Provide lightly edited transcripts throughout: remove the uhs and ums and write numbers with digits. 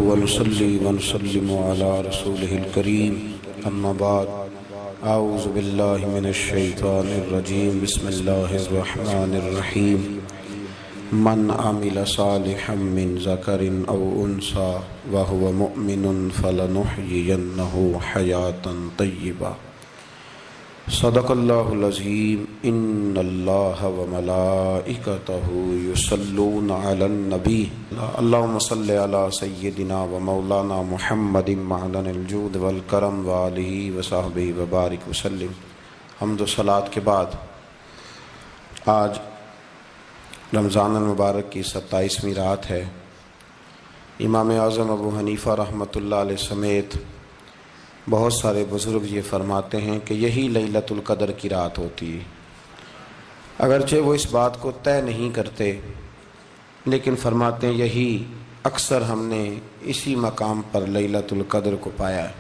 ونصلي ونسلم على رسوله الكريم أما بعد أعوذ بالله من الشيطان الرجيم بسم الله الرحمن الرحيم من عمل صالحا من ذكر أو أنثى وهو مؤمن فلنحيينه حياة طيبة صدق الله العظيم إن الله وملائكته يصلون على النبي اللهم صل على سيدنا ومولانا محمد معدن الجود والكرم وآله وصحبه وبارك وسلم. حمد و صلات کے بعد آج رمضان المبارک کی 27ویں رات ہے. امام اعظم ابو حنیفہ رحمۃ اللہ علیہ سمیت بہت سارے بزرگ یہ فرماتے ہیں کہ یہی لیلۃ القدر کی رات ہوتی ہے. اگرچہ وہ اس بات کو طے نہیں کرتے لیکن فرماتے ہیں یہی اکثر ہم نے اسی مقام پر لیلۃ القدر کو پایا ہے.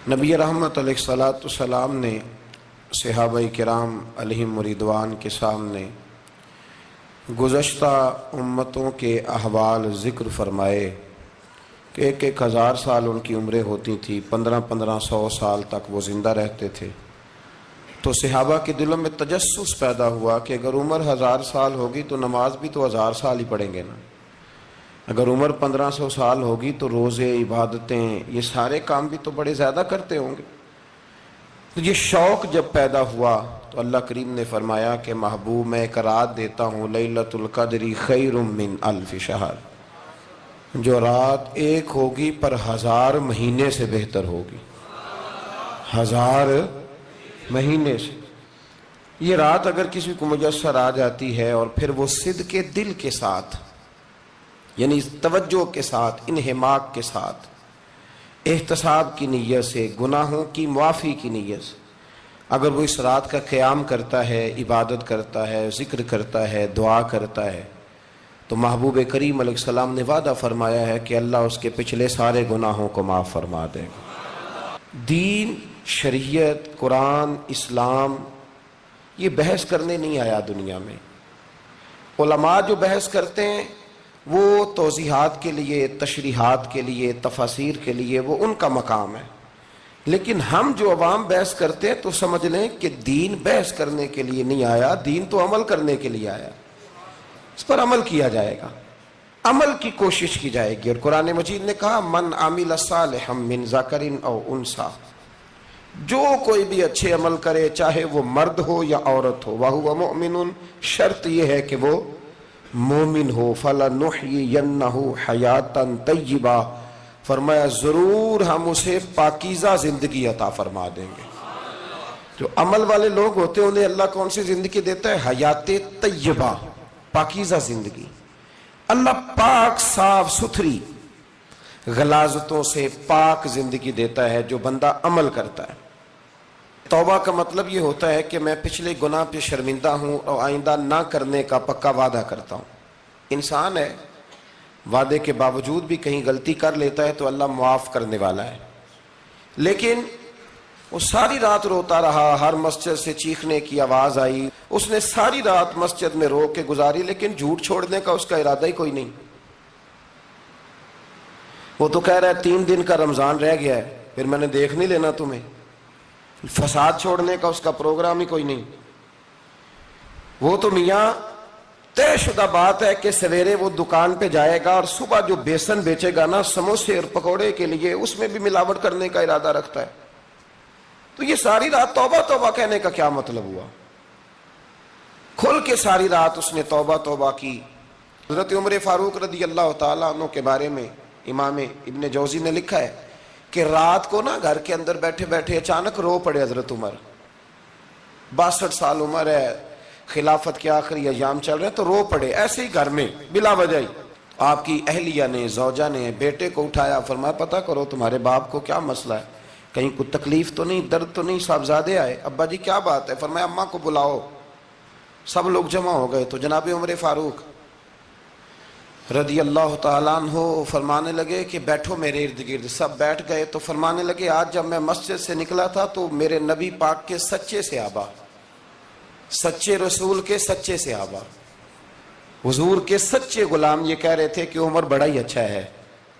نبی رحمت علیہ الصلاۃ والسلام نے صحابہ کرام علیہم رضوان کے سامنے گزشتہ امتوں کے احوال ذکر فرمائے کہ 1,000 سال ان کی عمریں ہوتی تھی، 1500 سال تک وہ زندہ رہتے تھے. تو صحابہ کے دلوں میں تجسس پیدا ہوا کہ اگر عمر 1000 سال ہوگی تو نماز بھی تو 1000 سال ہی پڑھیں گے نا. اگر عمر 1500 سال ہوگی تو روزے، عبادتیں، یہ سارے کام بھی تو بڑے زیادہ کرتے ہوں گے. تو یہ شوق جب پیدا ہوا تو اللہ کریم نے فرمایا کہ محبوب میں ایک رات دیتا ہوں لیلۃ القدر خیر من الف شہر، جو رات ایک ہوگی پر 1000 مہینے سے بہتر ہوگی. 1000 مہینے سے یہ رات اگر کسی کو میسر آ جاتی ہے اور پھر وہ صدق کے دل کے ساتھ، یعنی توجہ کے ساتھ، انہماک کے ساتھ، احتساب کی نیت سے، گناہوں کی معافی کی نیت سے اگر وہ اس رات کا قیام کرتا ہے، عبادت کرتا ہے، ذکر کرتا ہے، دعا کرتا ہے، تو محبوب کریم علیہ السلام نے وعدہ فرمایا ہے کہ اللہ اس کے پچھلے سارے گناہوں کو معاف فرما دے گا. دین، شریعت، قرآن، اسلام یہ بحث کرنے نہیں آیا دنیا میں. علماء جو بحث کرتے ہیں وہ توضیحات کے لیے، تشریحات کے لیے، تفاسیر کے لیے، وہ ان کا مقام ہے. لیکن ہم جو عوام بحث کرتے ہیں تو سمجھ لیں کہ دین بحث کرنے کے لیے نہیں آیا، دین تو عمل کرنے کے لیے آیا. اس پر عمل کیا جائے گا، عمل کی کوشش کی جائے گی. اور قرآن مجید نے کہا من عمل صالحا من ذکر او انثی، جو کوئی بھی اچھے عمل کرے چاہے وہ مرد ہو یا عورت ہو، وہو مؤمن، شرط یہ ہے کہ وہ مومن ہو. فلنحیینہ حیاتا طیبہ، فرمایا ضرور ہم اسے پاکیزہ زندگی عطا فرما دیں گے. جو عمل والے لوگ ہوتے ہیں انہیں اللہ کون سی زندگی دیتا ہے؟ حیات طیبہ، پاکیزہ زندگی. اللہ پاک، صاف ستھری، غلاظتوں سے پاک زندگی دیتا ہے جو بندہ عمل کرتا ہے. توبہ کا مطلب یہ ہوتا ہے کہ میں پچھلے گناہ پہ شرمندہ ہوں اور آئندہ نہ کرنے کا پکا وعدہ کرتا ہوں. انسان ہے، وعدے کے باوجود بھی کہیں غلطی کر لیتا ہے تو اللہ معاف کرنے والا ہے. لیکن وہ ساری رات روتا رہا، ہر مسجد سے چیخنے کی آواز آئی، اس نے ساری رات مسجد میں رو کے گزاری، لیکن جھوٹ چھوڑنے کا اس کا ارادہ ہی کوئی نہیں. وہ تو کہہ رہا ہے 3 دن کا رمضان رہ گیا ہے، پھر میں نے دیکھ نہیں لینا تمہیں. فساد چھوڑنے کا اس کا پروگرام ہی کوئی نہیں. وہ تو میاں طے شدہ بات ہے کہ سویرے وہ دکان پہ جائے گا اور صبح جو بیسن بیچے گا نا سموسے اور پکوڑے کے لیے، اس میں بھی ملاوٹ کرنے کا ارادہ رکھتا ہے. تو یہ ساری رات توبہ توبہ کہنے کا کیا مطلب ہوا؟ کھل کے ساری رات اس نے توبہ توبہ کی. حضرت عمر فاروق رضی اللہ تعالیٰ عنہ کے بارے میں امام ابن جوزی نے لکھا ہے کہ رات کو نا گھر کے اندر بیٹھے بیٹھے اچانک رو پڑے حضرت عمر. 62 سال عمر ہے، خلافت کے آخری ایام چل رہے ہیں، تو رو پڑے ایسے ہی گھر میں بلا وجہ ہی. آپ کی اہلیہ نے، زوجہ نے بیٹے کو اٹھایا، فرمایا پتہ کرو تمہارے باپ کو کیا مسئلہ ہے، کہیں کوئی تکلیف تو نہیں، درد تو نہیں، صاحبزادے آئے. ابا جی کیا بات ہے؟ فرمایا اماں کو بلاؤ. سب لوگ جمع ہو گئے تو جناب عمر فاروق رضی اللہ تعالیٰ عنہ فرمانے لگے کہ بیٹھو میرے ارد گرد. سب بیٹھ گئے تو فرمانے لگے آج جب میں مسجد سے نکلا تھا تو میرے نبی پاک کے سچے صحابہ، سچے رسول کے سچے صحابہ، حضور کے سچے غلام یہ کہہ رہے تھے کہ عمر بڑا ہی اچھا ہے،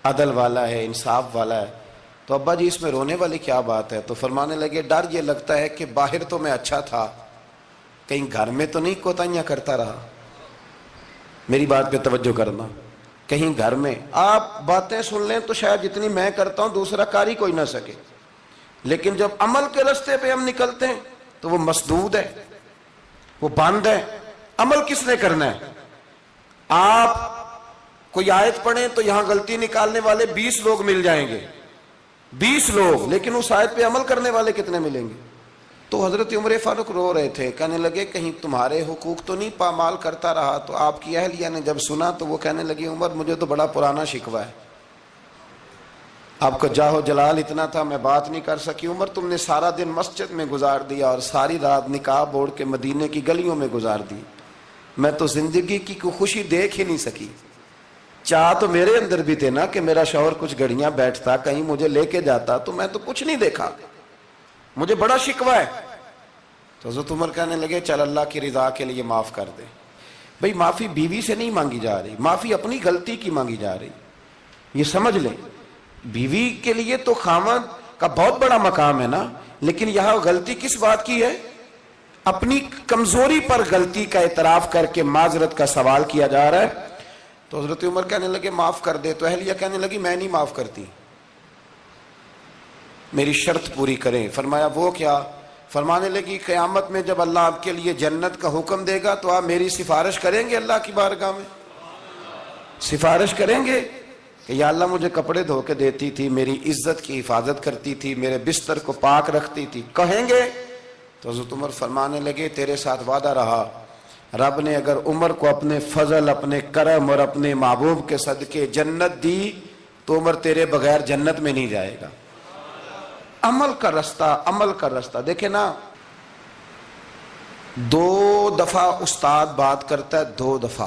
عدل والا ہے، انصاف والا ہے، تو ابا جی اس میں رونے والی کیا بات ہے؟ تو فرمانے لگے ڈر یہ لگتا ہے کہ باہر تو میں اچھا تھا، کہیں گھر میں تو نہیں کوتاہیاں کرتا رہا۔ میری بات پہ توجہ کرنا، کہیں گھر میں آپ باتیں سن لیں تو شاید جتنی میں کرتا ہوں دوسرا کار ہی کوئی نہ سکے، لیکن جب عمل کے راستے پہ ہم نکلتے ہیں تو وہ مسدود ہے، وہ بند ہے۔ عمل کس نے کرنا ہے؟ آپ کوئی آیت پڑھیں تو یہاں غلطی نکالنے والے 20 لوگ مل جائیں گے، 20 لوگ، لیکن اس آیت پہ عمل کرنے والے کتنے ملیں گے؟ تو حضرت عمر فاروق رو رہے تھے، کہنے لگے کہیں تمہارے حقوق تو نہیں پامال کرتا رہا؟ تو آپ کی اہلیہ نے جب سنا تو وہ کہنے لگی عمر مجھے تو بڑا پرانا شکوہ ہے، آپ کا جاہ و جلال اتنا تھا میں بات نہیں کر سکی۔ عمر تم نے سارا دن مسجد میں گزار دیا اور ساری رات نقاب اوڑھ کے مدینے کی گلیوں میں گزار دی، میں تو زندگی کی کوئی خوشی دیکھ ہی نہیں سکی۔ چاہ تو میرے اندر بھی تھے نا کہ میرا شوہر کچھ گھڑیاں بیٹھتا، کہیں مجھے لے کے جاتا، تو میں تو کچھ نہیں دیکھا، مجھے بڑا شکوہ ہے۔ تو حضرت عمر کہنے لگے چل اللہ کی رضا کے لیے معاف کر دے۔ بھئی معافی بیوی سے نہیں مانگی جا رہی، معافی اپنی غلطی کی مانگی جا رہی، یہ سمجھ لیں۔ بیوی کے لیے تو خاوند کا بہت بڑا مقام ہے نا، لیکن یہاں غلطی کس بات کی ہے؟ اپنی کمزوری پر غلطی کا اعتراف کر کے معذرت کا سوال کیا جا رہا ہے۔ تو حضرت عمر کہنے لگے معاف کر دے، تو اہلیہ کہنے لگی میں نہیں معاف کرتی، میری شرط پوری کریں۔ فرمایا وہ کیا؟ فرمانے لگی قیامت میں جب اللہ آپ کے لیے جنت کا حکم دے گا تو آپ میری سفارش کریں گے اللہ کی بارگاہ میں؟ سفارش کریں گے کہ یا اللہ مجھے کپڑے دھو کے دیتی تھی، میری عزت کی حفاظت کرتی تھی، میرے بستر کو پاک رکھتی تھی، کہیں گے؟ تو حضرت عمر فرمانے لگے تیرے ساتھ وعدہ رہا، رب نے اگر عمر کو اپنے فضل، اپنے کرم اور اپنے محبوب کے صدقے جنت دی تو عمر تیرے بغیر جنت میں نہیں جائے گا۔ عمل کا رستہ، عمل کا رستہ دیکھیں نا، 2 دفعہ استاد بات کرتا ہے، 2 دفعہ،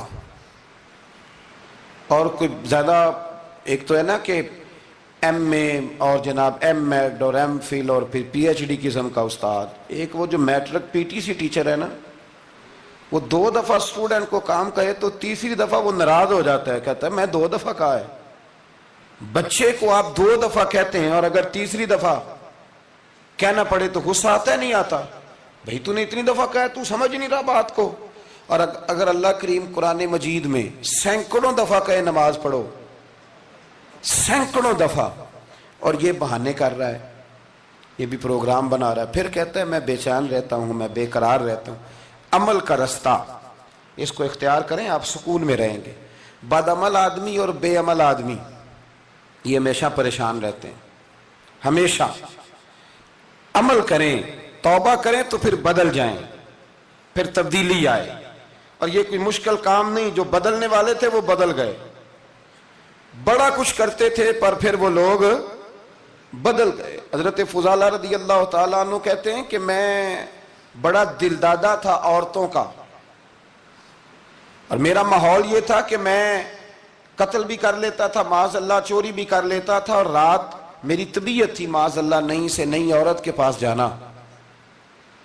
اور کوئی زیادہ، ایک تو ہے نا کہ ایم اے اور جناب ایم ایڈ اور ایم فل اور پھر پی ایچ ڈی قسم کا استاد، ایک وہ جو matric P T C teacher ہے نا، وہ 2 دفعہ اسٹوڈنٹ کو کام کہے تو تیسری دفعہ وہ ناراض ہو جاتا ہے، کہتا ہے میں 2 دفعہ کہا ہے۔ بچے کو آپ 2 دفعہ کہتے ہیں اور اگر تیسری دفعہ کہنا پڑے تو غصہ آتا ہے نہیں آتا؟ بھئی تو نے اتنی دفعہ کہا تو سمجھ نہیں رہا بات کو۔ اور اگر اللہ کریم قرآن مجید میں سینکڑوں دفعہ کہے نماز پڑھو، سینکڑوں دفعہ، اور یہ بہانے کر رہا ہے، یہ بھی پروگرام بنا رہا ہے، پھر کہتا ہے میں بے چین رہتا ہوں، میں بے قرار رہتا ہوں۔ عمل کا رستہ اس کو اختیار کریں، آپ سکون میں رہیں گے۔ بد عمل آدمی اور بے عمل آدمی یہ ہمیشہ پریشان رہتے ہیں، ہمیشہ۔ عمل کریں، توبہ کریں تو پھر بدل جائیں، پھر تبدیلی آئے، اور یہ کوئی مشکل کام نہیں، جو بدلنے والے تھے وہ بدل گئے، بڑا کچھ کرتے تھے پر پھر وہ لوگ بدل گئے۔ حضرت فضالہ رضی اللہ تعالیٰ عنہ کہتے ہیں کہ میں بڑا دلدادہ تھا عورتوں کا، اور میرا ماحول یہ تھا کہ میں قتل بھی کر لیتا تھا، معاذ اللہ چوری بھی کر لیتا تھا، اور رات میری طبیعت تھی معاذ اللہ نئی سے نئی عورت کے پاس جانا۔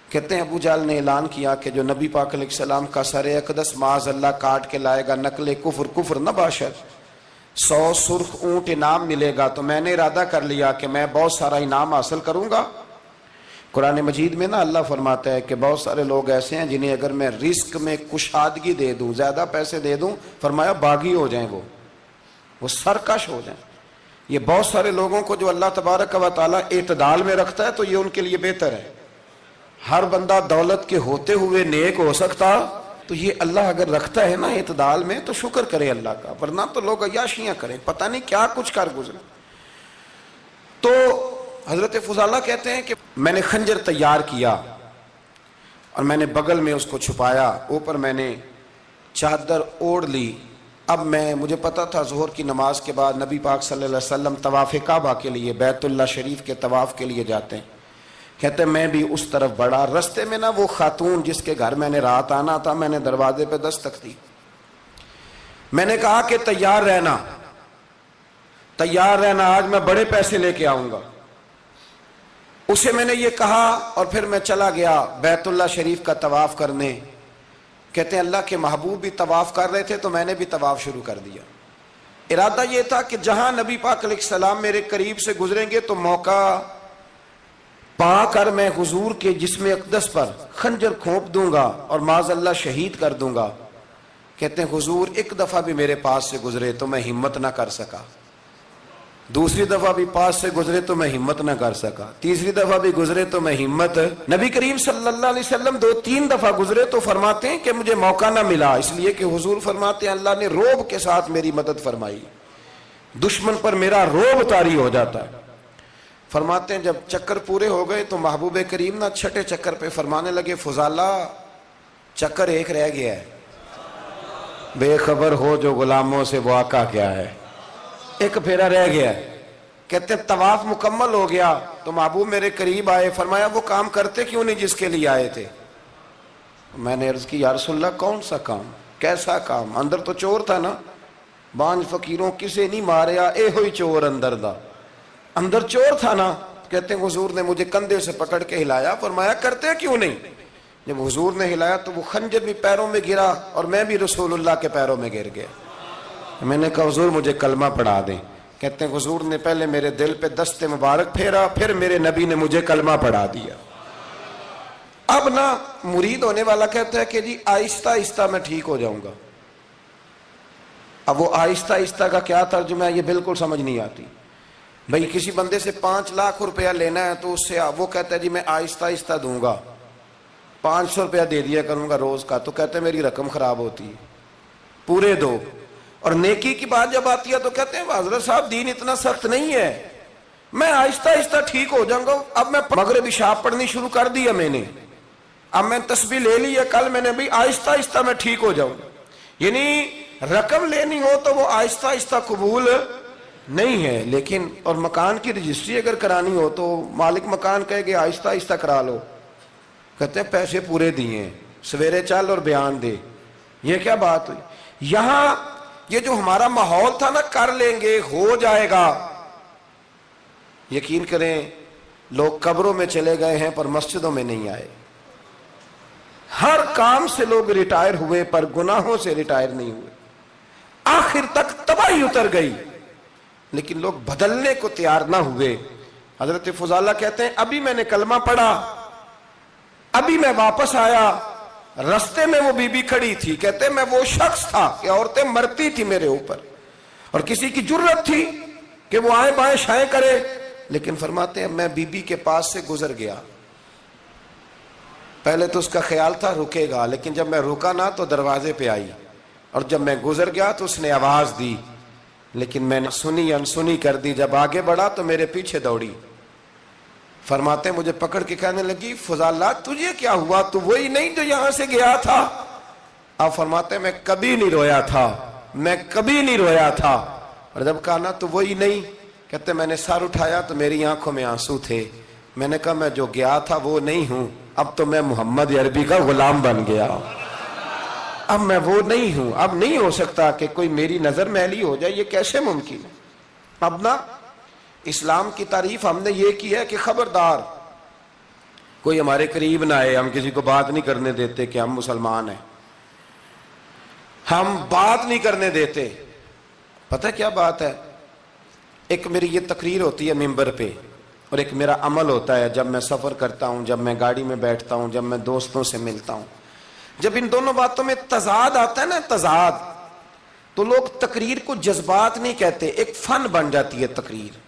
کہتے ہیں ابو جہل نے اعلان کیا کہ جو نبی پاک علیہ السلام کا سر اقدس معاذ اللہ کاٹ کے لائے گا، نقل کفر، کفر نہ باشد، 100 سرخ اونٹ انعام ملے گا۔ تو میں نے ارادہ کر لیا کہ میں بہت سارا انعام حاصل کروں گا۔ قرآن مجید میں نا اللہ فرماتا ہے کہ بہت سارے لوگ ایسے ہیں جنہیں اگر میں رزق میں کشادگی دے دوں، زیادہ پیسے دے دوں، فرمایا باغی ہو جائیں، وہ سرکش ہو جائیں۔ یہ بہت سارے لوگوں کو جو اللہ تبارک و تعالیٰ اعتدال میں رکھتا ہے تو یہ ان کے لیے بہتر ہے۔ ہر بندہ دولت کے ہوتے ہوئے نیک ہو سکتا، تو یہ اللہ اگر رکھتا ہے نا اعتدال میں تو شکر کرے اللہ کا، ورنہ تو لوگ عیاشیاں کریں، پتہ نہیں کیا کچھ کر گزرے۔ تو حضرت فضالہ کہتے ہیں کہ میں نے خنجر تیار کیا اور میں نے بغل میں اس کو چھپایا، اوپر میں نے چادر اوڑھ لی۔ اب مجھے پتا تھا ظہر کی نماز کے بعد نبی پاک صلی اللہ علیہ وسلم طواف کعبہ کے لیے، بیت اللہ شریف کے طواف کے لیے جاتے ہیں۔ کہتے ہیں میں بھی اس طرف بڑھا، رستے میں نا وہ خاتون جس کے گھر میں نے رات آنا تھا، میں نے دروازے پہ دستک دی، میں نے کہا کہ تیار رہنا، تیار رہنا، آج میں بڑے پیسے لے کے آؤں گا۔ اسے میں نے یہ کہا اور پھر میں چلا گیا بیت اللہ شریف کا طواف کرنے۔ کہتے ہیں اللہ کے محبوب بھی طواف کر رہے تھے تو میں نے بھی طواف شروع کر دیا۔ ارادہ یہ تھا کہ جہاں نبی پاک علیہ السلام میرے قریب سے گزریں گے تو موقع پا کر میں حضور کے جسم اقدس پر خنجر کھونپ دوں گا اور معاذ اللہ شہید کر دوں گا۔ کہتے ہیں حضور ایک دفعہ بھی میرے پاس سے گزرے تو میں ہمت نہ کر سکا، دوسری دفعہ بھی پاس سے گزرے تو میں ہمت نہ کر سکا، تیسری دفعہ بھی گزرے تو میں ہمت۔ نبی کریم صلی اللہ علیہ وسلم 2-3 دفعہ گزرے تو فرماتے ہیں کہ مجھے موقع نہ ملا، اس لیے کہ حضور فرماتے ہیں اللہ نے روب کے ساتھ میری مدد فرمائی، دشمن پر میرا روب طاری ہو جاتا ہے۔ فرماتے ہیں جب چکر پورے ہو گئے تو محبوب کریم نہ چھٹے چکر پہ فرمانے لگے فضالہ چکر ایک رہ گیا ہے، بے خبر ہو جو غلاموں سے وہ آقا کیا ہے، ایک پھیرا رہ گیا ہے۔ کہتے ہیں طواف مکمل ہو گیا تو محبوب میرے قریب آئے، فرمایا وہ کام کرتے کیوں نہیں جس کے لیے آئے تھے؟ میں نے عرض کی یا رسول اللہ کون سا کام، کیسا کام؟ اندر تو چور تھا نا، بانج فقیروں کسے نہیں ماریا اے ہوئی چور اندر دا، اندر چور تھا نا۔ کہتے ہیں حضور نے مجھے کندھے سے پکڑ کے ہلایا، فرمایا کرتے کیوں نہیں؟ جب حضور نے ہلایا تو وہ خنجر بھی پیروں میں گرا اور میں بھی رسول اللہ کے پیروں میں گر گیا۔ میں نے کہا حضور مجھے کلمہ پڑھا دیں۔ کہتے ہیں حضور نے پہلے میرے دل پہ دست مبارک پھیرا، پھر میرے نبی نے مجھے کلمہ پڑھا دیا۔ اب نہ مرید ہونے والا کہتا ہے کہ جی آہستہ آہستہ میں ٹھیک ہو جاؤں گا، اب وہ آہستہ آہستہ کا کیا ترجمہ ہے یہ بالکل سمجھ نہیں آتی۔ بھئی کسی بندے سے 5 لاکھ روپیہ لینا ہے تو اس سے وہ کہتا ہے جی میں آہستہ آہستہ دوں گا، 500 روپیہ دے دیا کروں گا روز کا، تو کہتے ہیں میری رقم خراب ہوتی ہے، پورے دو۔ اور نیکی کی بات جب آتی ہے تو کہتے ہیں حضرت صاحب دین اتنا سخت نہیں ہے، میں آہستہ آہستہ ٹھیک ہو جاؤں گا۔ اب میں مغربی شاب پڑھنی شروع کر دیا میں نے، اب میں تسبیح لے لی ہے کل میں نے، بھی آہستہ آہستہ میں ٹھیک ہو جاؤں۔ یعنی رقم لینی ہو تو وہ آہستہ آہستہ قبول نہیں ہے، لیکن اور مکان کی رجسٹری اگر کرانی ہو تو مالک مکان کہے کہ آہستہ آہستہ کرا لو، کہتے ہیں پیسے پورے دیے، سویرے چل اور بیان دے۔ یہ کیا بات ہوئی؟ یہاں یہ جو ہمارا ماحول تھا نا کر لیں گے ہو جائے گا، یقین کریں لوگ قبروں میں چلے گئے ہیں پر مسجدوں میں نہیں آئے، ہر کام سے لوگ ریٹائر ہوئے پر گناہوں سے ریٹائر نہیں ہوئے، آخر تک تباہی اتر گئی لیکن لوگ بدلنے کو تیار نہ ہوئے۔ حضرت فضالہ کہتے ہیں ابھی میں نے کلمہ پڑھا، ابھی میں واپس آیا، رستے میں وہ بی بی کھڑی تھی، کہتے ہیں میں وہ شخص تھا کہ عورتیں مرتی تھی میرے اوپر اور کسی کی جرت تھی کہ وہ آئیں بائیں شائیں کرے، لیکن فرماتے ہیں میں بی بی کے پاس سے گزر گیا، پہلے تو اس کا خیال تھا رکے گا، لیکن جب میں رکا نہ تو دروازے پہ آئی، اور جب میں گزر گیا تو اس نے آواز دی، لیکن میں نے سنی انسنی کر دی، جب آگے بڑھا تو میرے پیچھے دوڑی۔ فرماتے ہیں مجھے پکڑ کے کہنے لگی فضالہ تجھے کیا ہوا، تو وہی نہیں جو یہاں سے گیا تھا؟ آپ فرماتے ہیں میں کبھی نہیں رویا تھا، میں کبھی نہیں رویا تھا، اور جب کہا نا تو وہی نہیں، کہتے میں نے سر اٹھایا تو میری آنکھوں میں آنسو تھے، میں نے کہا میں جو گیا تھا وہ نہیں ہوں، اب تو میں محمد عربی کا غلام بن گیا، اب میں وہ نہیں ہوں، اب نہیں ہو سکتا کہ کوئی میری نظر میلی ہو جائے، یہ کیسے ممکن ہے؟ اب نا اسلام کی تعریف ہم نے یہ کی ہے کہ خبردار کوئی ہمارے قریب نہ آئے، ہم کسی کو بات نہیں کرنے دیتے کہ ہم مسلمان ہیں، ہم بات نہیں کرنے دیتے۔ پتہ کیا بات ہے، ایک میری یہ تقریر ہوتی ہے ممبر پہ اور ایک میرا عمل ہوتا ہے جب میں سفر کرتا ہوں، جب میں گاڑی میں بیٹھتا ہوں، جب میں دوستوں سے ملتا ہوں، جب ان دونوں باتوں میں تضاد آتا ہے نا، تضاد، تو لوگ تقریر کو جذبات نہیں کہتے، ایک فن بن جاتی ہے تقریر۔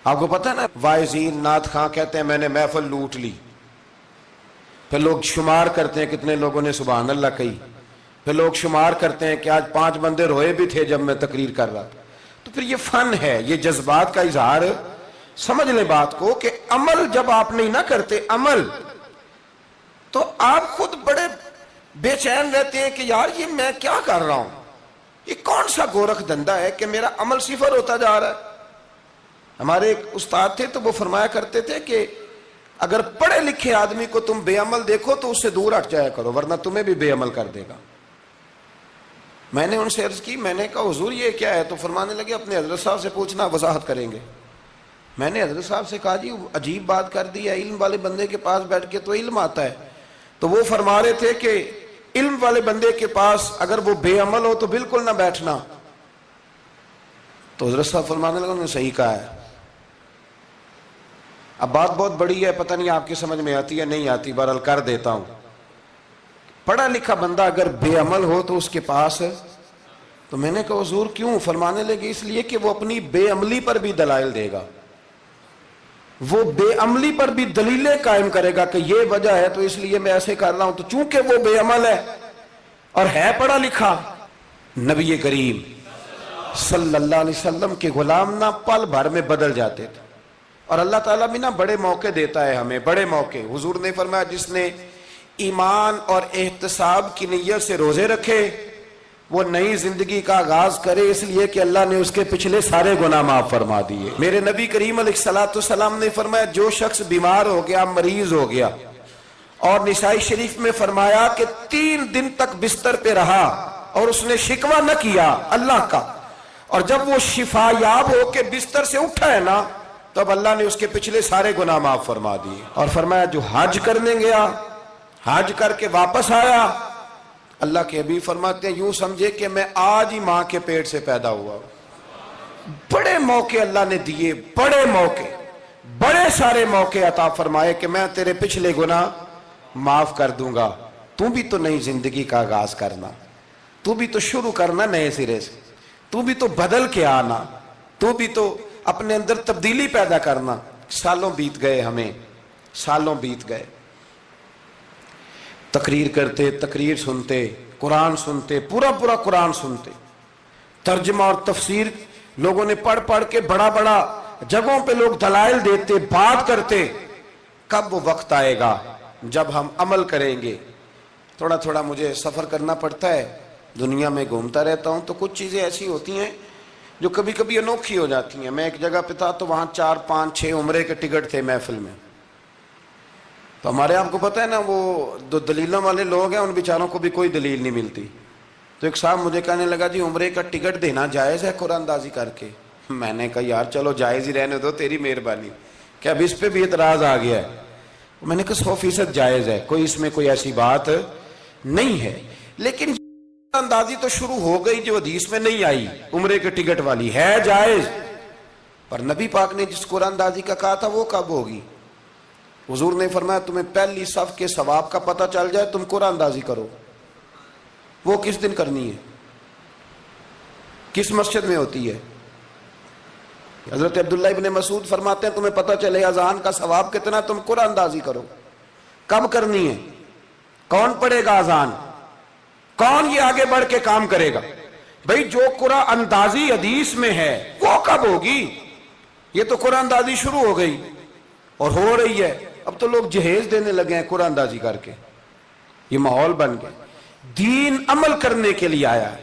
آپ کو پتہ ہے نا وائزین نعت خواں کہتے ہیں میں نے محفل لوٹ لی، پھر لوگ شمار کرتے ہیں کتنے لوگوں نے سبحان اللہ کہی، پھر لوگ شمار کرتے ہیں کہ آج 5 بندے روئے بھی تھے جب میں تقریر کر رہا تھا، تو پھر یہ فن ہے، یہ جذبات کا اظہار۔ سمجھ لیں بات کو کہ عمل جب آپ نہیں نہ کرتے عمل، تو آپ خود بڑے بے چین رہتے ہیں کہ یار یہ میں کیا کر رہا ہوں، یہ کون سا گورکھ دھندا ہے کہ میرا عمل صفر ہوتا جا رہا ہے۔ ہمارے ایک استاد تھے تو وہ فرمایا کرتے تھے کہ اگر پڑھے لکھے آدمی کو تم بے عمل دیکھو تو اس سے دور ہٹ جایا کرو ورنہ تمہیں بھی بے عمل کر دے گا۔ میں نے ان سے عرض کی، میں نے کہا حضور یہ کیا ہے؟ تو فرمانے لگے اپنے حضرت صاحب سے پوچھنا، وضاحت کریں گے۔ میں نے حضرت صاحب سے کہا جی عجیب بات کر دی ہے، علم والے بندے کے پاس بیٹھ کے تو علم آتا ہے، تو وہ فرما رہے تھے کہ علم والے بندے کے پاس اگر وہ بے عمل ہو تو بالکل نہ بیٹھنا، تو حضرت صاحب فرمانے لگا انہوں نے صحیح کہا ہے. اب بات بہت بڑی ہے، پتہ نہیں آپ کی سمجھ میں آتی ہے نہیں آتی، بہرحال کر دیتا ہوں. پڑھا لکھا بندہ اگر بے عمل ہو تو اس کے پاس ہے. تو میں نے کہا حضور کیوں؟ فرمانے لگے اس لیے کہ وہ اپنی بے عملی پر بھی دلائل دے گا، وہ بے عملی پر بھی دلیلیں قائم کرے گا کہ یہ وجہ ہے تو اس لیے میں ایسے کر رہا ہوں. تو چونکہ وہ بے عمل ہے اور ہے پڑھا لکھا، نبی کریم صلی اللہ علیہ وسلم کے غلام نہ پل بھر میں بدل جاتے تھے. اور اللہ تعالیٰ بھی نا بڑے موقع دیتا ہے ہمیں، بڑے موقع. حضور نے فرمایا جس نے ایمان اور احتساب کی نیت سے روزے رکھے وہ نئی زندگی کا آغاز کرے، اس لیے کہ اللہ نے اس کے پچھلے سارے گناہ معاف فرما دیے. میرے نبی کریم علیہ السلام نے فرمایا جو شخص بیمار ہو گیا، مریض ہو گیا، اور نسائی شریف میں فرمایا کہ 3 دن تک بستر پہ رہا اور اس نے شکوہ نہ کیا اللہ کا، اور جب وہ شفا یاب ہو کے بستر سے اٹھا ہے نا تو اب اللہ نے اس کے پچھلے سارے گناہ معاف فرما دیے. اور فرمایا جو حج کرنے گیا، حج کر کے واپس آیا، اللہ کے حبیب فرماتے ہیں یوں سمجھے کہ میں آج ہی ماں کے پیٹ سے پیدا ہوا. بڑے موقع اللہ نے دیے، بڑے موقع، بڑے سارے موقع عطا فرمائے کہ میں تیرے پچھلے گناہ معاف کر دوں گا. تو بھی تو نئی زندگی کا آغاز کرنا، تو بھی تو شروع کرنا نئے سرے سے، تو بھی تو بدل کے آنا، تو بھی تو اپنے اندر تبدیلی پیدا کرنا. سالوں بیت گئے، ہمیں سالوں بیت گئے، تقریر کرتے، تقریر سنتے، قرآن سنتے، پورا قرآن سنتے، ترجمہ اور تفسیر لوگوں نے پڑھ پڑھ کے بڑا جگہوں پہ لوگ دلائل دیتے، بات کرتے. کب وہ وقت آئے گا جب ہم عمل کریں گے؟ تھوڑا مجھے سفر کرنا پڑتا ہے، دنیا میں گھومتا رہتا ہوں، تو کچھ چیزیں ایسی ہوتی ہیں جو کبھی کبھی انوکھی ہو جاتی ہیں. میں ایک جگہ پہ تھا تو وہاں 4 5 6 عمرے کے ٹکٹ تھے محفل میں. تو ہمارے آپ کو پتہ ہے نا وہ جو دلیلوں والے لوگ ہیں ان بیچاروں کو بھی کوئی دلیل نہیں ملتی. تو ایک صاحب مجھے کہنے لگا جی عمرے کا ٹکٹ دینا جائز ہے قرآن اندازی کر کے؟ میں نے کہا یار چلو جائز ہی رہنے دو، تیری مہربانی، کہ اب اس پہ بھی اعتراض آ گیا ہے. میں نے کہا 100% جائز ہے، کوئی اس میں کوئی ایسی بات نہیں ہے. لیکن اندازی تو شروع ہو گئی جو حدیث میں نہیں آئی، عمرے کے ٹکٹ والی ہے جائز، پر نبی پاک نے جس قرآن اندازی کا کہا تھا وہ کب ہوگی؟ حضور نے فرمایا تمہیں پہلی صف کے ثواب کا پتہ چل جائے تم قرآن اندازی کرو. وہ کس دن کرنی ہے؟ کس مسجد میں ہوتی ہے؟ حضرت عبداللہ ابن مسعود فرماتے ہیں تمہیں پتہ چلے اذان کا ثواب کتنا، تم قرآن اندازی کرو. کب کرنی ہے؟ کون پڑھے گا اذان؟ کون یہ آگے بڑھ کے کام کرے گا؟ بھئی جو قرآن اندازی حدیث میں ہے وہ کب ہوگی؟ یہ تو قرآن اندازی شروع ہو گئی اور ہو رہی ہے. اب تو لوگ جہیز دینے لگے ہیں قرآن اندازی کر کے، یہ ماحول بن گیا. دین عمل کرنے کے لیے آیا ہے.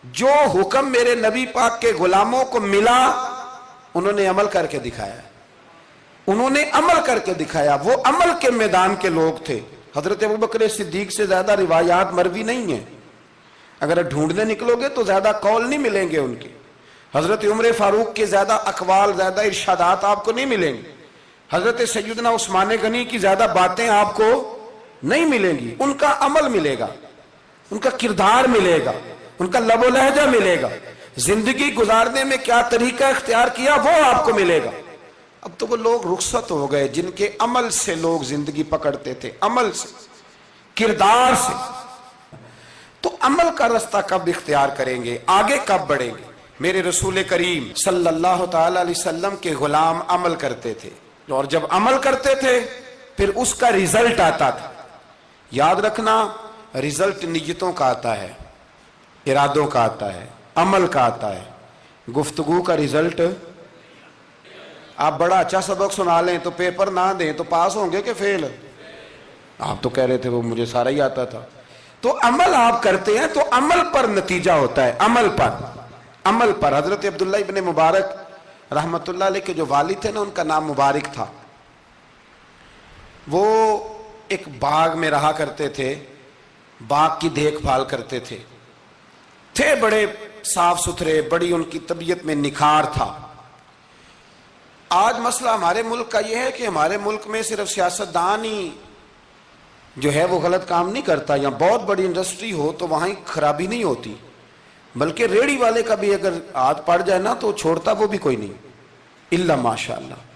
جو حکم میرے نبی پاک کے غلاموں کو ملا انہوں نے عمل کر کے دکھایا، انہوں نے عمل کر کے دکھایا. وہ عمل کے میدان کے لوگ تھے. حضرت ابوبکر صدیق سے زیادہ روایات مروی نہیں ہیں، اگر ڈھونڈنے نکلو گے تو زیادہ قول نہیں ملیں گے ان کے. حضرت عمر فاروق کے زیادہ اقوال، زیادہ ارشادات آپ کو نہیں ملیں گے. حضرت سیدنا عثمان غنی کی زیادہ باتیں آپ کو نہیں ملیں گی. ان کا عمل ملے گا، ان کا کردار ملے گا، ان کا لب و لہجہ ملے گا، زندگی گزارنے میں کیا طریقہ اختیار کیا وہ آپ کو ملے گا. اب تو وہ لوگ رخصت ہو گئے جن کے عمل سے لوگ زندگی پکڑتے تھے، عمل سے، کردار سے. تو عمل کا رستہ کب اختیار کریں گے؟ آگے کب بڑھیں گے؟ میرے رسول کریم صلی اللہ تعالی علیہ وسلم کے غلام عمل کرتے تھے، اور جب عمل کرتے تھے پھر اس کا ریزلٹ آتا تھا. یاد رکھنا ریزلٹ نیتوں کا آتا ہے، ارادوں کا آتا ہے، عمل کا آتا ہے. گفتگو کا ریزلٹ، آپ بڑا اچھا سبق سنا لیں تو پیپر نہ دیں تو پاس ہوں گے کہ فیل؟ آپ تو کہہ رہے تھے وہ مجھے سارا ہی آتا تھا. تو عمل آپ کرتے ہیں تو عمل پر نتیجہ ہوتا ہے، عمل پر. حضرت عبداللہ ابن مبارک رحمت اللہ علیہ کے جو والد تھے نا ان کا نام مبارک تھا. وہ ایک باغ میں رہا کرتے تھے، باغ کی دیکھ بھال کرتے تھے بڑے صاف ستھرے، بڑی ان کی طبیعت میں نکھار تھا. آج مسئلہ ہمارے ملک کا یہ ہے کہ ہمارے ملک میں صرف سیاستدان ہی جو ہے وہ غلط کام نہیں کرتا. یا بہت بڑی انڈسٹری ہو تو وہاں خرابی نہیں ہوتی، بلکہ ریڑھی والے کا بھی اگر ہاتھ پڑ جائے نا تو چھوڑتا وہ بھی کوئی نہیں، الا ماشاء اللہ۔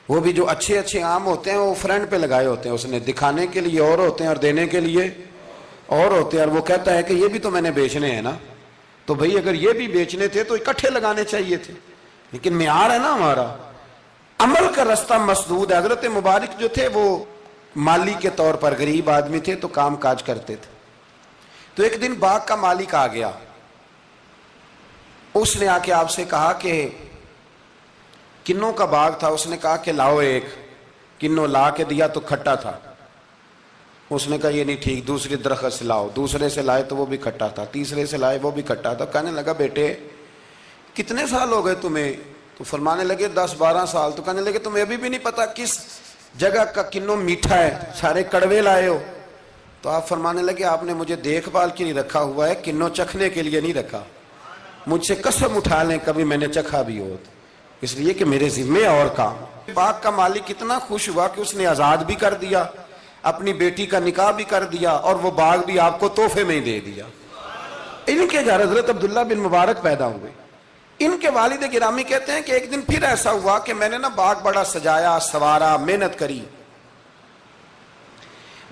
وہ بھی جو اچھے اچھے آم ہوتے ہیں وہ فرنٹ پہ لگائے ہوتے ہیں، اس نے دکھانے کے لیے اور ہوتے ہیں اور دینے کے لیے اور ہوتے ہیں، اور وہ کہتا ہے کہ یہ بھی تو میں نے بیچنے ہیں نا، تو بھئی اگر یہ بھی بیچنے تھے تو اکٹھے لگانے چاہیے تھے، لیکن معیار ہے نا ہمارا، عمل کا رستہ مسدود ہے۔ حضرت مبارک جو تھے وہ مالی کے طور پر غریب آدمی تھے تو کام کاج کرتے تھے۔ تو ایک دن باغ کا مالک آ گیا، اس نے آ کے آپ سے کہا کہ کنوں کا باغ تھا، اس نے کہا کہ لاؤ ایک، کنوں لا کے دیا تو کھٹا تھا، اس نے کہا یہ نہیں ٹھیک، دوسری درخت سے لاؤ، دوسرے سے لائے تو وہ بھی کھٹا تھا، تیسرے سے لائے وہ بھی کھٹا تھا۔ کہنے لگا بیٹے کتنے سال ہو گئے تمہیں؟ تو فرمانے لگے 10-12 سال۔ تو کہنے لگے تمہیں ابھی بھی نہیں پتا کس جگہ کا کنوں میٹھا ہے، سارے کڑوے لائے ہو؟ تو آپ فرمانے لگے آپ نے مجھے دیکھ بھال کے نہیں رکھا ہوا ہے، کنوں چکھنے کے لیے نہیں رکھا، مجھ سے قسم اٹھا لیں کبھی میں نے چکھا بھی ہو، اس لیے کہ میرے ذمے اور کام۔ باغ کا مالک اتنا خوش ہوا کہ اس نے آزاد بھی کر دیا، اپنی بیٹی کا نکاح بھی کر دیا، اور وہ باغ بھی آپ کو تحفے میں ہی دے دیا۔ ان کے گھر حضرت عبداللہ بن مبارک پیدا ہوئے۔ ان کے والد گرامی کہتے ہیں کہ ایک دن پھر ایسا ہوا کہ میں نے نا باغ بڑا سجایا، سوارا، محنت کری،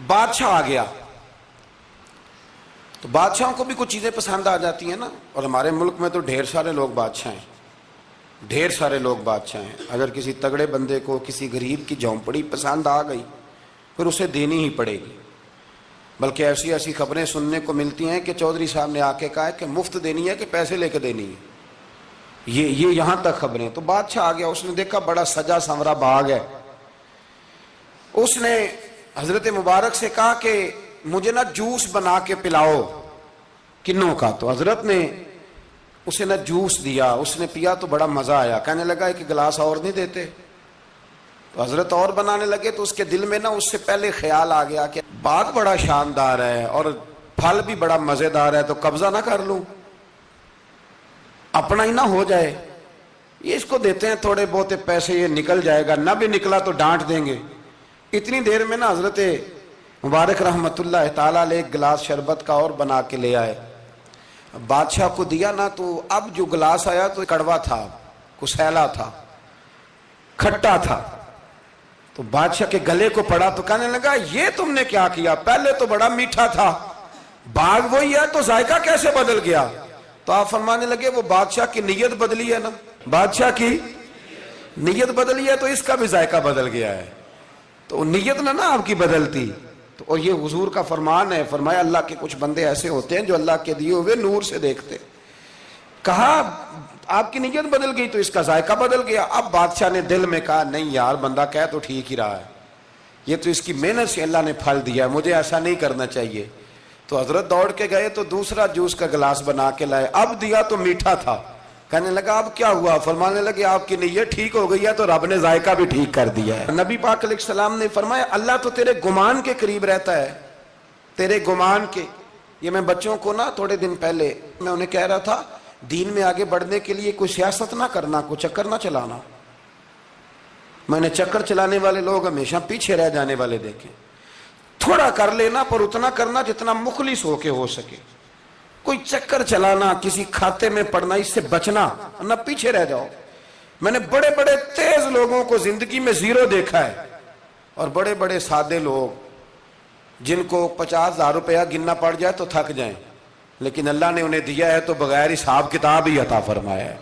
بادشاہ آ گیا۔ تو بادشاہوں کو بھی کچھ چیزیں پسند آ جاتی ہیں نا، اور ہمارے ملک میں تو ڈھیر سارے لوگ بادشاہ ہیں، ڈھیر سارے لوگ بادشاہ ہیں۔ اگر کسی تگڑے بندے کو کسی غریب کی جھونپڑی پسند آ گئی پھر اسے دینی ہی پڑے گی، بلکہ ایسی ایسی خبریں سننے کو ملتی ہیں کہ چودھری صاحب نے آ کے کہا ہے کہ مفت دینی ہے کہ پیسے لے کے دینی ہے، یہ یہاں تک خبریں۔ تو بادشاہ آ گیا، اس نے دیکھا بڑا سجا سنورا باغ ہے، اس نے حضرت مبارک سے کہا کہ مجھے نا جوس بنا کے پلاؤ کنوں کا۔ تو حضرت نے اسے نا جوس دیا، اس نے پیا تو بڑا مزہ آیا، کہنے لگا ایک گلاس اور نہیں دیتے؟ تو حضرت اور بنانے لگے، تو اس کے دل میں نا اس سے پہلے خیال آ گیا کہ باغ بڑا شاندار ہے اور پھل بھی بڑا مزیدار ہے، تو قبضہ نہ کر لوں، اپنا ہی نہ ہو جائے، یہ اس کو دیتے ہیں تھوڑے بہت پیسے، یہ نکل جائے گا، نہ بھی نکلا تو ڈانٹ دیں گے۔ اتنی دیر میں نا حضرت مبارک رحمت اللہ تعالیٰ علیہ ایک گلاس شربت کا اور بنا کے لے آئے، بادشاہ کو دیا نا، تو اب جو گلاس آیا تو کڑوا تھا، کسیلا تھا، کھٹا تھا۔ تو بادشاہ کے گلے کو پڑا تو کہنے لگا یہ تم نے کیا کیا؟ پہلے تو بڑا میٹھا تھا، باغ وہی ہے تو ذائقہ کیسے بدل گیا؟ تو آپ فرمانے لگے وہ بادشاہ کی نیت بدلی ہے نا، بادشاہ کی نیت بدلی ہے تو اس کا بھی ذائقہ بدل گیا ہے، تو نیت نہ آپ کی بدلتی۔ تو اور یہ حضور کا فرمان ہے، فرمایا اللہ کے کچھ بندے ایسے ہوتے ہیں جو اللہ کے دیے ہوئے نور سے دیکھتے۔ کہا آپ کی نیت بدل گئی تو اس کا ذائقہ بدل گیا۔ اب بادشاہ نے دل میں کہا نہیں یار بندہ کہہ تو ٹھیک ہی رہا ہے، یہ تو اس کی محنت سے اللہ نے پھل دیا ہے، مجھے ایسا نہیں کرنا چاہیے۔ تو حضرت دوڑ کے گئے تو دوسرا جوس کا گلاس بنا کے لائے، اب دیا تو میٹھا تھا، کہنے لگا اب کیا ہوا؟ فرمانے لگے آپ کی نیت ٹھیک ہو گئی ہے تو رب نے ذائقہ بھی ٹھیک کر دیا ہے۔ نبی پاک علیہ السلام نے فرمایا اللہ تو تیرے گمان کے قریب رہتا ہے، تیرے گمان کے۔ یہ میں بچوں کو نا تھوڑے دن پہلے میں انہیں کہہ رہا تھا دین میں آگے بڑھنے کے لیے کوئی سیاست نہ کرنا، کوئی چکر نہ چلانا۔ میں نے چکر چلانے والے لوگ ہمیشہ پیچھے رہ جانے والے دیکھے، تھوڑا کر لینا پر اتنا کرنا جتنا مخلص ہو کے ہو سکے، کوئی چکر چلانا، کسی کھاتے میں پڑنا، اس سے بچنا، نہ پیچھے رہ جاؤ۔ میں نے بڑے بڑے تیز لوگوں کو زندگی میں زیرو دیکھا ہے، اور بڑے بڑے سادے لوگ جن کو 50,000 روپیہ گننا پڑ جائے تو تھک جائیں، لیکن اللہ نے انہیں دیا ہے تو بغیر حساب کتاب ہی عطا فرمایا ہے۔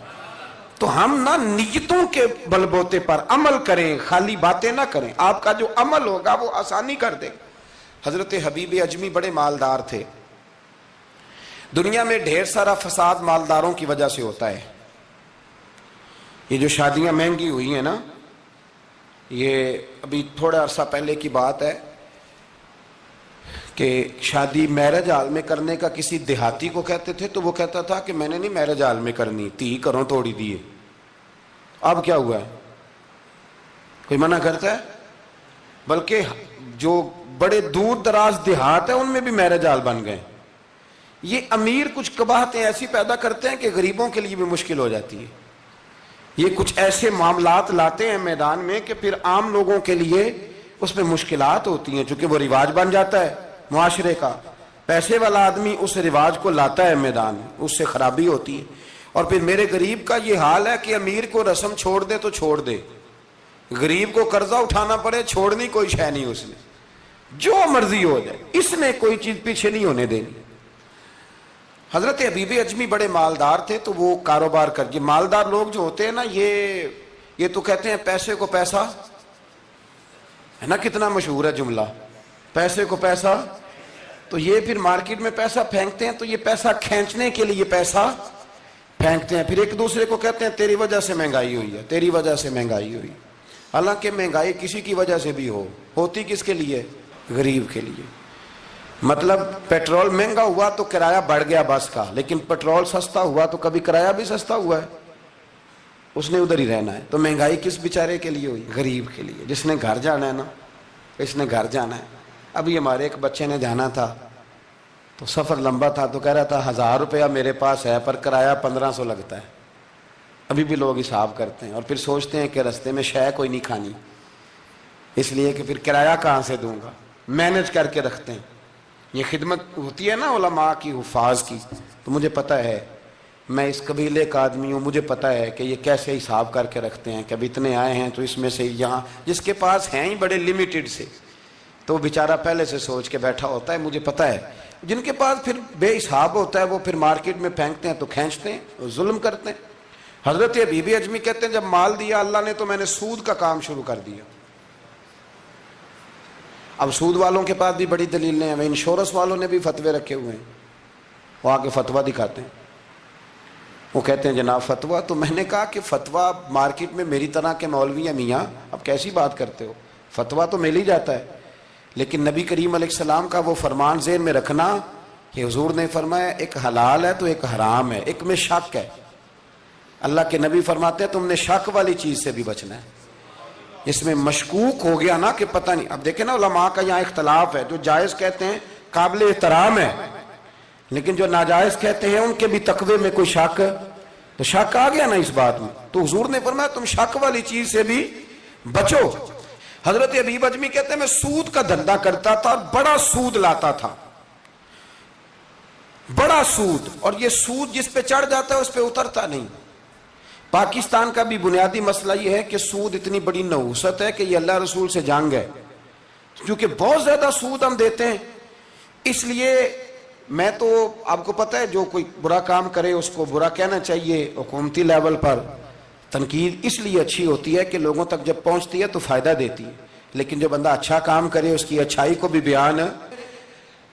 تو ہم نہ نیتوں کے بلبوتے پر عمل کریں، خالی باتیں نہ کریں، آپ کا جو عمل ہوگا وہ آسانی کر دے۔ حضرت حبیب اجمی بڑے مالدار تھے، دنیا میں ڈھیر سارا فساد مالداروں کی وجہ سے ہوتا ہے۔ یہ جو شادیاں مہنگی ہوئی ہیں نا، یہ ابھی تھوڑا عرصہ پہلے کی بات ہے کہ شادی میرج ہال میں کرنے کا کسی دیہاتی کو کہتے تھے تو وہ کہتا تھا کہ میں نے نہیں میرج ہال میں کرنی، تی کروں توڑی دیے۔ اب کیا ہوا ہے؟ کوئی منع کرتا ہے؟ بلکہ جو بڑے دور دراز دیہات ہیں ان میں بھی میرج ہال بن گئے۔ یہ امیر کچھ قباحتیں ایسی پیدا کرتے ہیں کہ غریبوں کے لیے بھی مشکل ہو جاتی ہے۔ یہ کچھ ایسے معاملات لاتے ہیں میدان میں کہ پھر عام لوگوں کے لیے اس میں مشکلات ہوتی ہیں، چونکہ وہ رواج بن جاتا ہے معاشرے کا۔ پیسے والا آدمی اس رواج کو لاتا ہے میدان میں، اس سے خرابی ہوتی ہے۔ اور پھر میرے غریب کا یہ حال ہے کہ امیر کو رسم چھوڑ دے تو چھوڑ دے، غریب کو قرضہ اٹھانا پڑے، چھوڑنی کوئی شے نہیں اس نے، جو مرضی ہو جائے، اس نے کوئی چیز پیچھے نہیں ہونے دینی۔ حضرت حبیب اجمی بڑے مالدار تھے، تو وہ کاروبار کر کے، مالدار لوگ جو ہوتے ہیں نا، یہ تو کہتے ہیں پیسے کو پیسہ، ہے نا، کتنا مشہور ہے جملہ، پیسے کو پیسہ، تو یہ پھر مارکیٹ میں پیسہ پھینکتے ہیں، تو یہ پیسہ کھینچنے کے لیے پیسہ پھینکتے ہیں، پھر ایک دوسرے کو کہتے ہیں تیری وجہ سے مہنگائی ہوئی ہے، تیری وجہ سے مہنگائی ہوئی۔ حالانکہ مہنگائی کسی کی وجہ سے بھی ہوتی کس کے لیے؟ غریب کے لیے۔ مطلب پیٹرول مہنگا ہوا تو کرایہ بڑھ گیا بس کا، لیکن پیٹرول سستا ہوا تو کبھی کرایہ بھی سستا ہوا ہے، اس نے ادھر ہی رہنا ہے۔ تو مہنگائی کس بیچارے کے لیے ہوئی؟ غریب کے لیے، جس نے گھر جانا ہے نا، اس نے گھر جانا ہے۔ ابھی ہمارے ایک بچے نے جانا تھا، تو سفر لمبا تھا، تو کہہ رہا تھا 1000 روپیہ میرے پاس ہے پر کرایہ 1500 لگتا ہے۔ ابھی بھی لوگ حساب کرتے ہیں اور پھر سوچتے ہیں کہ رستے میں شے کوئی نہیں کھانی، اس لیے کہ پھر کرایہ کہاں سے دوں گا، مینج کر کے رکھتے ہیں۔ یہ خدمت ہوتی ہے نا علماء کی، حفاظ کی، تو مجھے پتہ ہے، میں اس قبیلے کا آدمی ہوں، مجھے پتہ ہے کہ یہ کیسے حساب کر کے رکھتے ہیں کہ اب اتنے آئے ہیں تو اس میں سے یہاں، جس کے پاس ہیں ہی بڑے لمیٹڈ سے، تو وہ بیچارہ پہلے سے سوچ کے بیٹھا ہوتا ہے، مجھے پتہ ہے۔ جن کے پاس پھر بے حساب ہوتا ہے وہ پھر مارکیٹ میں پھینکتے ہیں تو کھینچتے ہیں، ظلم کرتے ہیں۔ حضرت حبیب اجمی کہتے ہیں جب مال دیا اللہ نے تو میں نے سود کا کام شروع کر دیا۔ اب سود والوں کے پاس بھی بڑی دلیلیں ہیں، انشورنس والوں نے بھی فتوے رکھے ہوئے ہیں، وہ آگے فتویٰ دکھاتے ہیں، وہ کہتے ہیں جناب فتویٰ، تو میں نے کہا کہ فتویٰ مارکیٹ میں میری طرح کے مولوی ہیں میاں، اب کیسی بات کرتے ہو، فتویٰ تو مل ہی جاتا ہے، لیکن نبی کریم علیہ السلام کا وہ فرمان ذہن میں رکھنا کہ حضور نے فرمایا ایک حلال ہے تو ایک حرام ہے، ایک میں شک ہے۔ اللہ کے نبی فرماتے ہیں تم نے شک والی چیز سے بھی بچنا ہے، اس میں مشکوک ہو گیا نا کہ پتہ نہیں۔ اب دیکھیں نا علماء کا یہاں اختلاف ہے، جو جائز کہتے ہیں قابل احترام ہے، لیکن جو ناجائز کہتے ہیں ان کے بھی تقوی میں کوئی شک، تو شک آ گیا نا اس بات میں، تو حضور نے فرمایا تم شک والی چیز سے بھی بچو۔ حضرت حبیب اجمی کہتے ہیں میں سود کا دھندا کرتا تھا، بڑا سود لاتا تھا، بڑا سود، اور یہ سود جس پہ چڑھ جاتا ہے اس پہ اترتا نہیں۔ پاکستان کا بھی بنیادی مسئلہ یہ ہے کہ سود اتنی بڑی نحوست ہے کہ یہ اللہ رسول سے جنگ ہے، کیونکہ بہت زیادہ سود ہم دیتے ہیں۔ اس لیے میں تو آپ کو پتہ ہے جو کوئی برا کام کرے اس کو برا کہنا چاہیے، حکومتی لیول پر تنقید اس لیے اچھی ہوتی ہے کہ لوگوں تک جب پہنچتی ہے تو فائدہ دیتی ہے، لیکن جو بندہ اچھا کام کرے اس کی اچھائی کو بھی بیان۔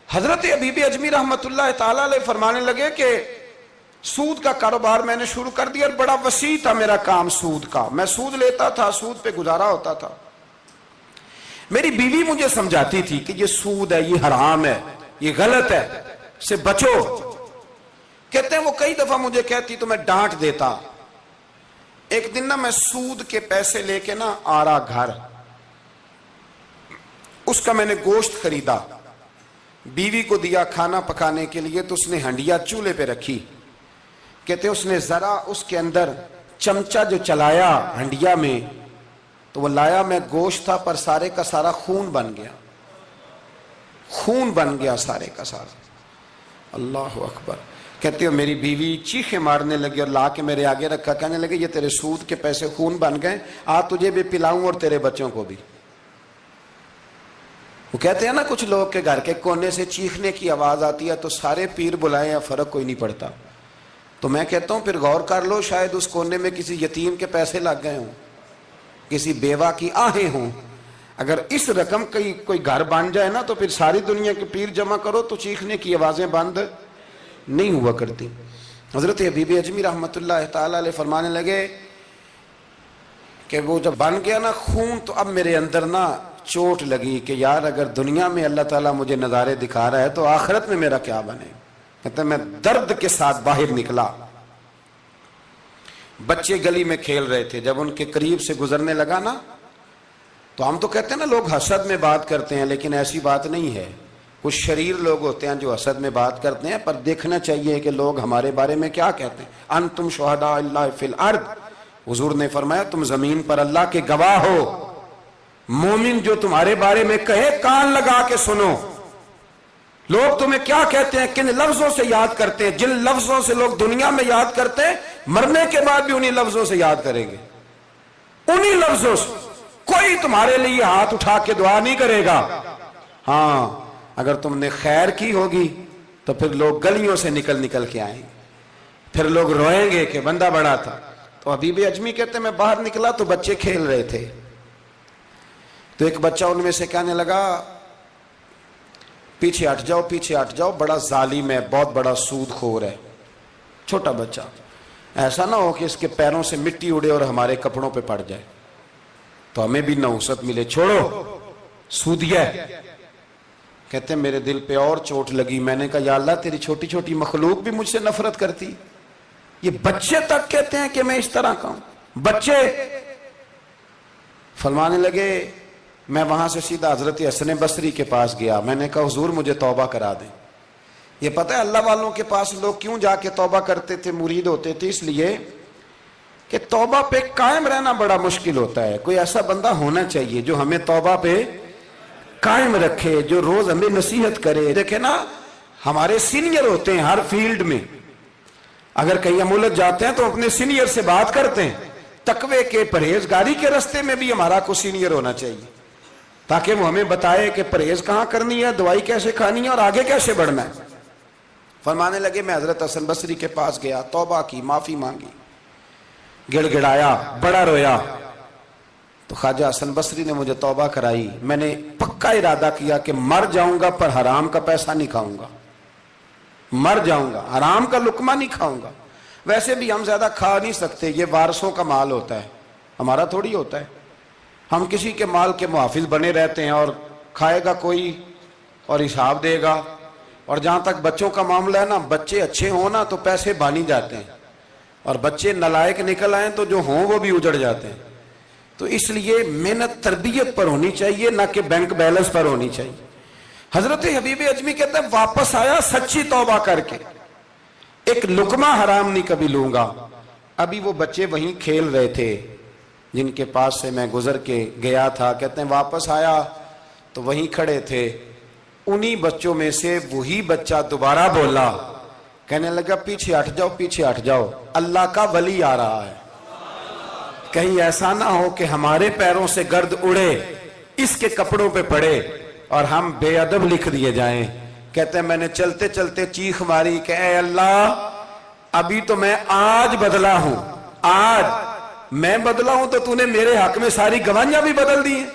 حضرت حبیب اجمی رحمۃ اللہ تعالی علیہ فرمانے لگے کہ سود کا کاروبار میں نے شروع کر دیا، اور بڑا وسیع تھا میرا کام سود کا، میں سود لیتا تھا، سود پہ گزارا ہوتا تھا۔ میری بیوی مجھے سمجھاتی تھی کہ یہ سود ہے، یہ حرام ہے، یہ غلط ہے، سے بچو۔ کہتے ہیں وہ کئی دفعہ مجھے کہتی تو میں ڈانٹ دیتا۔ ایک دن نا میں سود کے پیسے لے کے نا آ رہا گھر، اس کا میں نے گوشت خریدا، بیوی کو دیا کھانا پکانے کے لیے، تو اس نے ہنڈیا چولہے پہ رکھی، کہتے ہیں اس نے ذرا اس کے اندر چمچہ جو چلایا ہنڈیا میں، تو وہ لایا میں گوشت تھا پر سارے کا سارا خون بن گیا، خون بن گیا سارے کا سارا۔ اللہ اکبر۔ کہتے ہو میری بیوی چیخیں مارنے لگی اور لا کے میرے آگے رکھا، کہنے لگے یہ تیرے سود کے پیسے خون بن گئے، آ تجھے بھی پلاؤں اور تیرے بچوں کو بھی۔ وہ کہتے ہیں نا کچھ لوگ کے گھر کے کونے سے چیخنے کی آواز آتی ہے تو سارے پیر بلائیں یا فرق کوئی نہیں پڑتا۔ تو میں کہتا ہوں پھر غور کر لو، شاید اس کونے میں کسی یتیم کے پیسے لگ گئے ہوں، کسی بیوہ کی آہیں ہوں۔ اگر اس رقم کی کوئی گھر بن جائے نا تو پھر ساری دنیا کے پیر جمع کرو تو چیخنے کی آوازیں بند نہیں ہوا کرتی۔ حضرت حبیب اجمی رحمۃ اللہ تعالی علیہ فرمانے لگے کہ وہ جب بن گیا نا خون، تو اب میرے اندر نا چوٹ لگی کہ یار اگر دنیا میں اللہ تعالیٰ مجھے نظارے دکھا رہا ہے تو آخرت میں میرا کیا بنے۔ کہتے ہیں میں درد کے ساتھ باہر نکلا، بچے گلی میں کھیل رہے تھے، جب ان کے قریب سے گزرنے لگا نا تو ہم تو کہتے ہیں نا لوگ حسد میں بات کرتے ہیں، لیکن ایسی بات نہیں ہے۔ کچھ شریر لوگ ہوتے ہیں جو حسد میں بات کرتے ہیں، پر دیکھنا چاہیے کہ لوگ ہمارے بارے میں کیا کہتے ہیں۔ انتم شہداء اللہ فی الارض، حضور نے فرمایا تم زمین پر اللہ کے گواہ ہو، مومن جو تمہارے بارے میں کہے کان لگا کے سنو، لوگ تمہیں کیا کہتے ہیں، کن لفظوں سے یاد کرتے ہیں؟ جن لفظوں سے لوگ دنیا میں یاد کرتے ہیں، مرنے کے بعد بھی انہی لفظوں سے یاد کریں گے، انہی لفظوں سے۔ کوئی تمہارے لیے ہاتھ اٹھا کے دعا نہیں کرے گا۔ ہاں اگر تم نے خیر کی ہوگی تو پھر لوگ گلیوں سے نکل نکل کے آئیں گے، پھر لوگ روئیں گے کہ بندہ بڑا تھا۔ تو حبیب اجمی کہتے ہیں میں باہر نکلا تو بچے کھیل رہے تھے، تو ایک بچہ ان میں سے کہنے لگا پیچھے ہٹ جاؤ، پیچھے ہٹ جاؤ، بڑا ظالم ہے، بہت بڑا سود خور ہے۔ چھوٹا بچہ، ایسا نہ ہو کہ اس کے پیروں سے مٹی اڑے اور ہمارے کپڑوں پہ پڑ جائے تو ہمیں بھی نحوست ملے، چھوڑو سودیا ہے۔ کہتے ہیں میرے دل پہ اور چوٹ لگی، میں نے کہا یا اللہ تیری چھوٹی چھوٹی مخلوق بھی مجھ سے نفرت کرتی، یہ بچے تک کہتے ہیں کہ میں اس طرح کا ہوں۔ بچے فرمانے لگے، میں وہاں سے سیدھا حضرت حسن بصری کے پاس گیا، میں نے کہا حضور مجھے توبہ کرا دیں۔ یہ پتہ ہے اللہ والوں کے پاس لوگ کیوں جا کے توبہ کرتے تھے، مرید ہوتے تھے؟ اس لیے کہ توبہ پہ قائم رہنا بڑا مشکل ہوتا ہے۔ کوئی ایسا بندہ ہونا چاہیے جو ہمیں توبہ پہ قائم رکھے، جو روز ہمیں نصیحت کرے۔ دیکھیں نا، ہمارے سینئر ہوتے ہیں ہر فیلڈ میں، اگر کہیں ہم الجھ جاتے ہیں تو اپنے سینئر سے بات کرتے ہیں۔ تقوی کے پرہیزگاری کے راستے میں بھی ہمارا کوئی سینئر ہونا چاہیے تاکہ وہ ہمیں بتائے کہ پرہیز کہاں کرنی ہے، دوائی کیسے کھانی ہے اور آگے کیسے بڑھنا ہے۔ فرمانے لگے میں حضرت حسن بصری کے پاس گیا، توبہ کی، معافی مانگی، گڑ گڑایا، بڑا رویا، تو خواجہ حسن بصری نے مجھے توبہ کرائی۔ میں نے پکا ارادہ کیا کہ مر جاؤں گا پر حرام کا پیسہ نہیں کھاؤں گا، مر جاؤں گا حرام کا لقمہ نہیں کھاؤں گا۔ ویسے بھی ہم زیادہ کھا نہیں سکتے، یہ وارثوں کا مال ہوتا ہے، ہمارا تھوڑی ہوتا ہے۔ ہم کسی کے مال کے محافظ بنے رہتے ہیں، اور کھائے گا کوئی اور حساب دے گا۔ اور جہاں تک بچوں کا معاملہ ہے نا، بچے اچھے ہوں نا تو پیسے بانی جاتے ہیں، اور بچے نالائق نکل آئیں تو جو ہوں وہ بھی اجڑ جاتے ہیں۔ تو اس لیے محنت تربیت پر ہونی چاہیے، نہ کہ بینک بیلنس پر ہونی چاہیے۔ حضرت حبیب اجمی کہتے ہیں واپس آیا سچی توبہ کر کے، ایک لقمہ حرام نہیں کبھی لوں گا۔ ابھی وہ بچے وہیں کھیل رہے تھے جن کے پاس سے میں گزر کے گیا تھا، کہتے ہیں واپس آیا تو وہیں کھڑے تھے، انہی بچوں میں سے وہی بچہ دوبارہ بولا، کہنے لگا پیچھے ہٹ جاؤ، پیچھے ہٹ جاؤ، اللہ کا ولی آ رہا ہے، کہیں ایسا نہ ہو کہ ہمارے پیروں سے گرد اڑے، اس کے کپڑوں پہ پڑے اور ہم بے ادب لکھ دیے جائیں۔ کہتے ہیں میں نے چلتے چلتے چیخ ماری کہ اے اللہ، ابھی تو میں آج بدلا ہوں، آج میں بدلا ہوں، تو تو نے میرے حق میں ساری گواہیاں بھی بدل دی ہیں،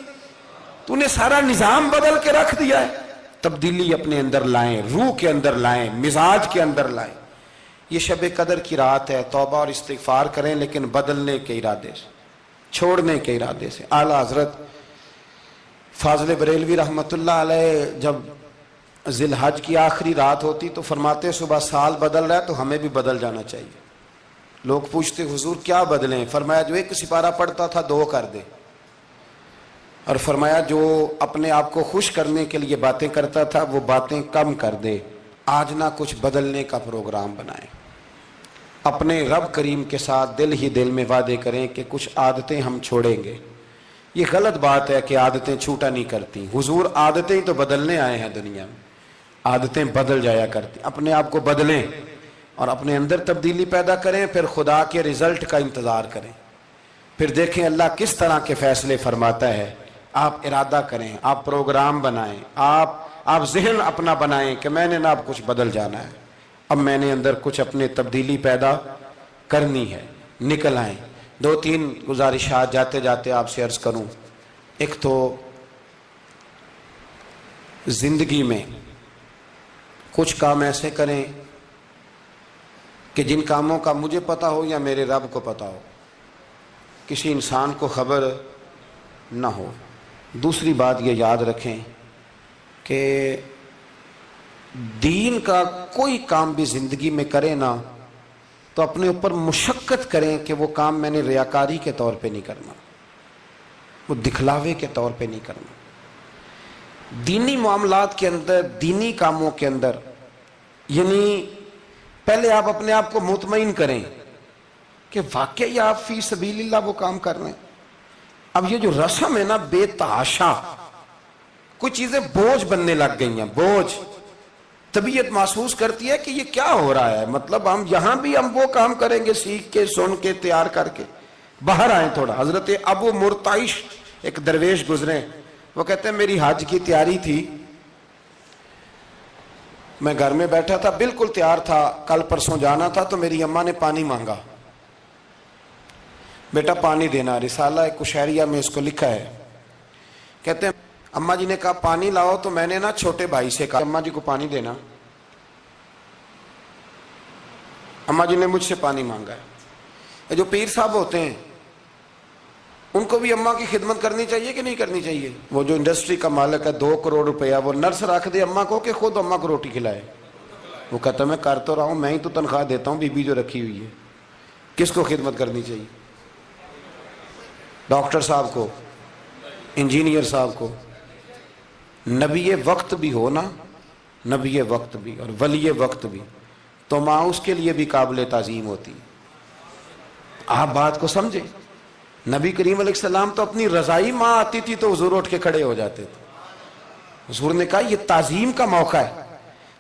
تو نے سارا نظام بدل کے رکھ دیا ہے۔ تبدیلی اپنے اندر لائیں، روح کے اندر لائیں، مزاج کے اندر لائیں۔ یہ شب قدر کی رات ہے، توبہ اور استغفار کریں، لیکن بدلنے کے ارادے سے، چھوڑنے کے ارادے سے۔ اعلیٰ حضرت فاضل بریلوی رحمت اللہ علیہ جب ذی الحج کی آخری رات ہوتی تو فرماتے صبح سال بدل رہا ہے تو ہمیں بھی بدل جانا چاہیے۔ لوگ پوچھتے حضور کیا بدلیں؟ فرمایا جو ایک سپارہ پڑھتا تھا 2 کر دے، اور فرمایا جو اپنے آپ کو خوش کرنے کے لیے باتیں کرتا تھا وہ باتیں کم کر دے۔ آج نہ کچھ بدلنے کا پروگرام بنائیں، اپنے رب کریم کے ساتھ دل ہی دل میں وعدے کریں کہ کچھ عادتیں ہم چھوڑیں گے۔ یہ غلط بات ہے کہ عادتیں چھوٹا نہیں کرتی، حضور عادتیں تو بدلنے آئے ہیں دنیا میں، عادتیں بدل جایا کرتی۔ اپنے آپ کو بدلیں اور اپنے اندر تبدیلی پیدا کریں، پھر خدا کے رزلٹ کا انتظار کریں، پھر دیکھیں اللہ کس طرح کے فیصلے فرماتا ہے۔ آپ ارادہ کریں، آپ پروگرام بنائیں، آپ ذہن اپنا بنائیں کہ میں نے نا اب کچھ بدل جانا ہے، اب میں نے اندر کچھ اپنے تبدیلی پیدا کرنی ہے، نکل آئیں۔ 2-3 گزارشات جاتے جاتے آپ سے عرض کروں۔ ایک تو زندگی میں کچھ کام ایسے کریں کہ جن کاموں کا مجھے پتا ہو یا میرے رب کو پتا ہو، کسی انسان کو خبر نہ ہو۔ دوسری بات یہ یاد رکھیں کہ دین کا کوئی کام بھی زندگی میں کرے نا تو اپنے اوپر مشقت کریں کہ وہ کام میں نے ریاکاری کے طور پہ نہیں کرنا، وہ دکھلاوے کے طور پہ نہیں کرنا۔ دینی معاملات کے اندر، دینی کاموں کے اندر، یعنی پہلے آپ اپنے آپ کو مطمئن کریں کہ واقعی آپ فی سبیل اللہ وہ کام کر رہے ہیں۔ اب یہ جو رسم ہے نا بے تحاشا، کچھ چیزیں بوجھ بننے لگ گئی ہیں، بوجھ۔ طبیعت محسوس کرتی ہے کہ یہ کیا ہو رہا ہے، مطلب ہم یہاں بھی ہم وہ کام کریں گے سیکھ کے سن کے تیار کر کے، باہر آئیں تھوڑا۔ حضرت ابو مرتعش ایک درویش گزرے، وہ کہتے ہیں میری حج کی تیاری تھی، میں گھر میں بیٹھا تھا بالکل تیار تھا، کل پرسوں جانا تھا، تو میری اماں نے پانی مانگا، بیٹا پانی دینا۔ رسالہ ایک کشہریہ میں اس کو لکھا ہے، کہتے ہیں اماں جی نے کہا پانی لاؤ، تو میں نے نا چھوٹے بھائی سے کہا اماں جی کو پانی دینا، اماں جی نے مجھ سے پانی مانگا ہے۔ یہ جو پیر صاحب ہوتے ہیں ان کو بھی اماں کی خدمت کرنی چاہیے کہ نہیں کرنی چاہیے؟ وہ جو انڈسٹری کا مالک ہے 2 کروڑ روپیہ وہ نرس رکھ دے اماں کو کہ خود اماں کو روٹی کھلائے؟ وہ کہتا ہے میں کر تو رہا ہوں، میں ہی تو تنخواہ دیتا ہوں، بی بی جو رکھی ہوئی ہے۔ کس کو خدمت کرنی چاہیے؟ ڈاکٹر صاحب کو، انجینئر صاحب کو۔ نبی وقت بھی ہو نا، نبی وقت بھی اور ولی وقت بھی، تو ماں اس کے لیے بھی قابل تعظیم ہوتی۔ آپ بات کو سمجھیں، نبی کریم علیہ السلام تو اپنی رضائی ماں آتی تھی تو حضور اٹھ کے کھڑے ہو جاتے تھے۔ حضور نے کہا یہ تعظیم کا موقع ہے۔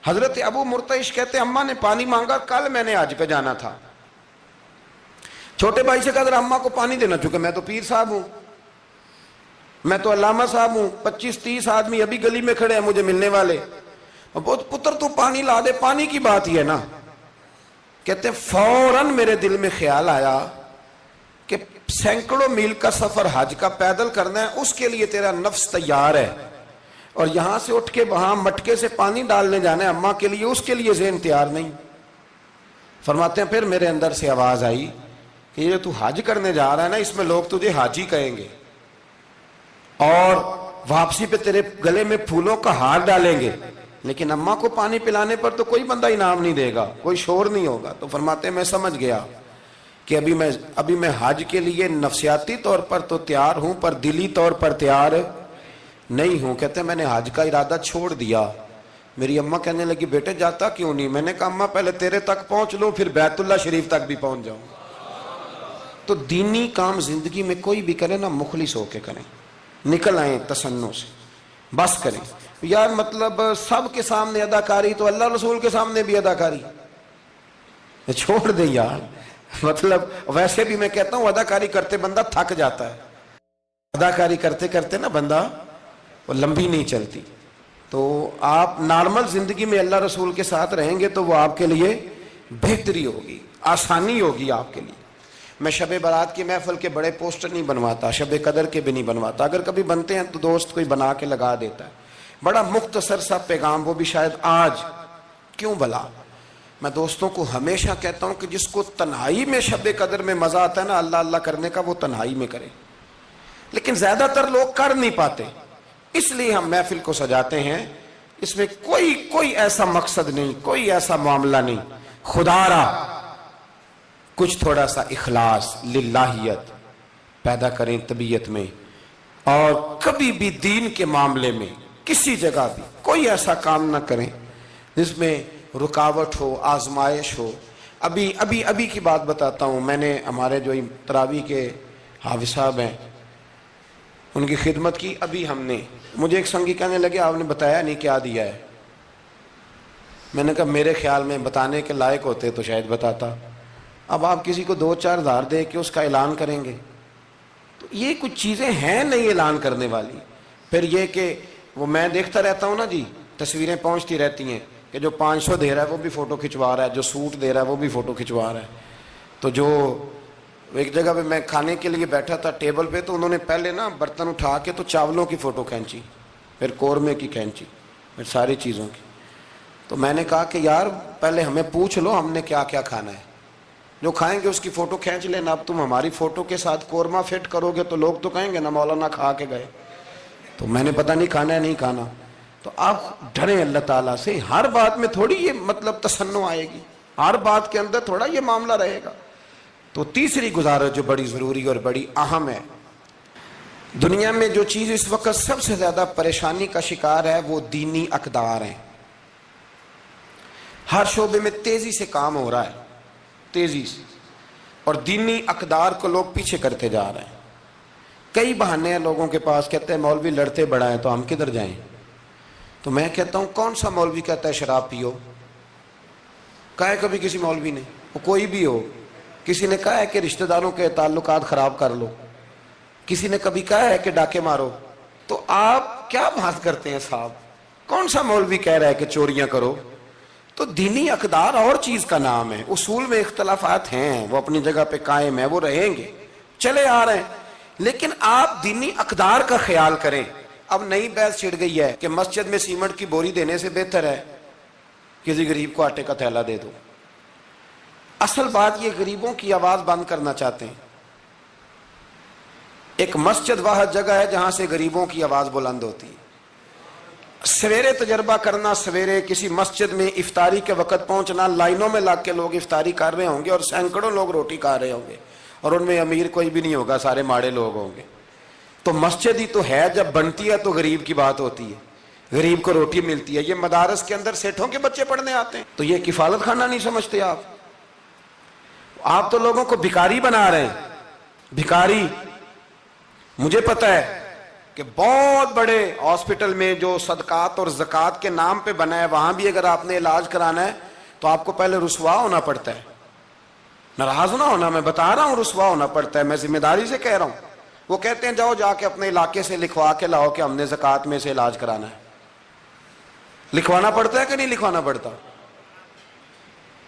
حضرت ابو مرتعش کہتے اماں نے پانی مانگا، کل میں نے حج پہ جانا تھا، چھوٹے بھائی سے کہا ذرا اماں کو پانی دینا، چونکہ میں تو پیر صاحب ہوں، میں تو علامہ صاحب ہوں، 25-30 آدمی ابھی گلی میں کھڑے ہیں مجھے ملنے والے، پتر تو پانی لا دے، پانی کی بات ہی ہے نا۔ کہتے فوراً میرے دل میں خیال آیا کہ سینکڑوں میل کا سفر حج کا پیدل کرنا ہے، اس کے لیے تیرا نفس تیار ہے، اور یہاں سے اٹھ کے وہاں مٹکے سے پانی ڈالنے جانا ہے اماں کے لیے، اس کے لیے ذہن تیار نہیں۔ فرماتے ہیں پھر میرے اندر سے آواز آئی کہ یہ تو حج کرنے جا رہا ہے نا، اس میں لوگ تجھے حاجی کہیں گے، اور واپسی پہ تیرے گلے میں پھولوں کا ہار ڈالیں گے، لیکن اماں کو پانی پلانے پر تو کوئی بندہ انعام نہیں دے گا، کوئی شور نہیں ہوگا۔ تو فرماتے ہیں میں سمجھ گیا کہ ابھی میں حج کے لیے نفسیاتی طور پر تو تیار ہوں پر دلی طور پر تیار نہیں ہوں۔ کہتے ہیں میں نے حج کا ارادہ چھوڑ دیا۔ میری اماں کہنے لگی بیٹے جاتا کیوں نہیں؟ میں نے کہا اماں پہلے تیرے تک پہنچ لوں پھر بیت اللہ شریف تک بھی پہنچ جاؤں۔ تو دینی کام زندگی میں کوئی بھی کرے نا مخلص ہو کے کریں، نکل آئیں تسنوں سے، بس کریں۔ یار مطلب سب کے سامنے اداکاری تو اللہ رسول کے سامنے بھی اداکاری چھوڑ دے یار۔ مطلب ویسے بھی میں کہتا ہوں اداکاری کرتے بندہ تھک جاتا ہے، اداکاری کرتے کرتے نا بندہ وہ لمبی نہیں چلتی۔ تو آپ نارمل زندگی میں اللہ رسول کے ساتھ رہیں گے تو وہ آپ کے لیے بہتری ہوگی، آسانی ہوگی آپ کے لیے۔ میں شب برات کی محفل کے بڑے پوسٹر نہیں بنواتا، شب قدر کے بھی نہیں بنواتا، اگر کبھی بنتے ہیں تو دوست کوئی بنا کے لگا دیتا ہے، بڑا مختصر سا پیغام، وہ بھی شاید آج کیوں بلا۔ میں دوستوں کو ہمیشہ کہتا ہوں کہ جس کو تنہائی میں شب قدر میں مزہ آتا ہے نا اللہ اللہ کرنے کا، وہ تنہائی میں کرے، لیکن زیادہ تر لوگ کر نہیں پاتے، اس لیے ہم محفل کو سجاتے ہیں۔ اس میں کوئی ایسا مقصد نہیں، کوئی ایسا معاملہ نہیں، خدا را کچھ تھوڑا سا اخلاص للہیت پیدا کریں طبیعت میں، اور کبھی بھی دین کے معاملے میں کسی جگہ بھی کوئی ایسا کام نہ کریں جس میں رکاوٹ ہو، آزمائش ہو۔ ابھی کی بات بتاتا ہوں، میں نے ہمارے جو تراویح کے حافظ صاحب ہیں ان کی خدمت کی۔ ابھی ہم نے، مجھے ایک سنگی کہنے لگے آپ نے بتایا نہیں کیا دیا ہے۔ میں نے کہا میرے خیال میں بتانے کے لائق ہوتے تو شاید بتاتا، اب آپ کسی کو 2-4 ہزار دے کے اس کا اعلان کریں گے تو یہ کچھ چیزیں ہیں نہیں اعلان کرنے والی۔ پھر یہ کہ وہ میں دیکھتا رہتا ہوں نا جی، تصویریں پہنچتی رہتی ہیں کہ جو 500 دے رہا ہے وہ بھی فوٹو کھنچوا رہا ہے، جو سوٹ دے رہا ہے وہ بھی فوٹو کھنچوا رہا ہے۔ تو جو ایک جگہ پہ میں کھانے کے لیے بیٹھا تھا ٹیبل پہ، تو انہوں نے پہلے نا برتن اٹھا کے تو چاولوں کی فوٹو کھینچی، پھر قورمے کی کھینچی، پھر ساری چیزوں کی۔ تو میں نے کہا کہ یار پہلے ہمیں پوچھ لو ہم نے کیا کیا کھانا ہے، جو کھائیں گے اس کی فوٹو کھینچ لینا۔ اب تم ہماری فوٹو کے ساتھ قورمہ فٹ کرو گے تو لوگ تو کہیں گے نا مولانا کھا کے گئے، تو میں نے پتہ نہیں کھانا ہے نہیں کھانا۔ تو آپ ڈریں اللہ تعالیٰ سے، ہر بات میں تھوڑی یہ مطلب تسنع آئے گی، ہر بات کے اندر تھوڑا یہ معاملہ رہے گا۔ تو تیسری گزارش جو بڑی ضروری اور بڑی اہم ہے، دنیا میں جو چیز اس وقت سب سے زیادہ پریشانی کا شکار ہے وہ دینی اقدار ہیں۔ ہر شعبے میں تیزی سے کام ہو رہا ہے، تیزی سے، اور دینی اقدار کو لوگ پیچھے کرتے جا رہے ہیں۔ کئی بہانے ہیں لوگوں کے پاس، کہتے ہیں مولوی لڑتے بڑا ہیں تو ہم کدھر جائیں، تو میں کہتا ہوں کون سا مولوی کہتا ہے شراب پیو؟ کہا ہے کبھی کسی مولوی نے؟ وہ کوئی بھی ہو، کسی نے کہا ہے کہ رشتہ داروں کے تعلقات خراب کر لو؟ کسی نے کبھی کہا ہے کہ ڈاکے مارو؟ تو آپ کیا بات کرتے ہیں صاحب؟ کون سا مولوی کہہ رہا ہے کہ چوریاں کرو؟ تو دینی اقدار اور چیز کا نام ہے، اصول میں اختلافات ہیں، وہ اپنی جگہ پہ قائم ہیں، وہ رہیں گے، چلے آ رہے ہیں، لیکن آپ دینی اقدار کا خیال کریں۔ اب نئی بحث چھڑ گئی ہے کہ مسجد میں سیمنٹ کی بوری دینے سے بہتر ہے کسی غریب کو آٹے کا تھیلا دے دو۔ اصل بات یہ غریبوں کی آواز بند کرنا چاہتے ہیں۔ ایک مسجد واحد جگہ ہے جہاں سے غریبوں کی آواز بلند ہوتی ہے۔ سویرے تجربہ کرنا، سویرے کسی مسجد میں افطاری کے وقت پہنچنا، لائنوں میں لگ کے لوگ افطاری کر رہے ہوں گے اور سینکڑوں لوگ روٹی کھا رہے ہوں گے، اور ان میں امیر کوئی بھی نہیں ہوگا، سارے ماڑے لوگ ہوں گے۔ تو مسجد ہی تو ہے، جب بنتی ہے تو غریب کی بات ہوتی ہے، غریب کو روٹی ملتی ہے۔ یہ مدارس کے اندر سیٹھوں کے بچے پڑھنے آتے ہیں، تو یہ کفالت خانہ نہیں سمجھتے آپ تو لوگوں کو بھکاری بنا رہے ہیں، بھکاری۔ مجھے پتا ہے کہ بہت بڑے ہاسپٹل میں جو صدقات اور زکوٰۃ کے نام پہ بنا ہے، وہاں بھی اگر آپ نے علاج کرانا ہے تو آپ کو پہلے رسوا ہونا پڑتا ہے۔ ناراض نہ ہونا، میں بتا رہا ہوں رسوا ہونا پڑتا ہے، میں ذمہ داری سے کہہ رہا ہوں۔ وہ کہتے ہیں جاؤ جا کے اپنے علاقے سے لکھوا کے لاؤ کہ ہم نے زکوٰۃ میں سے علاج کرانا ہے۔ لکھوانا پڑتا ہے کہ نہیں لکھوانا پڑتا؟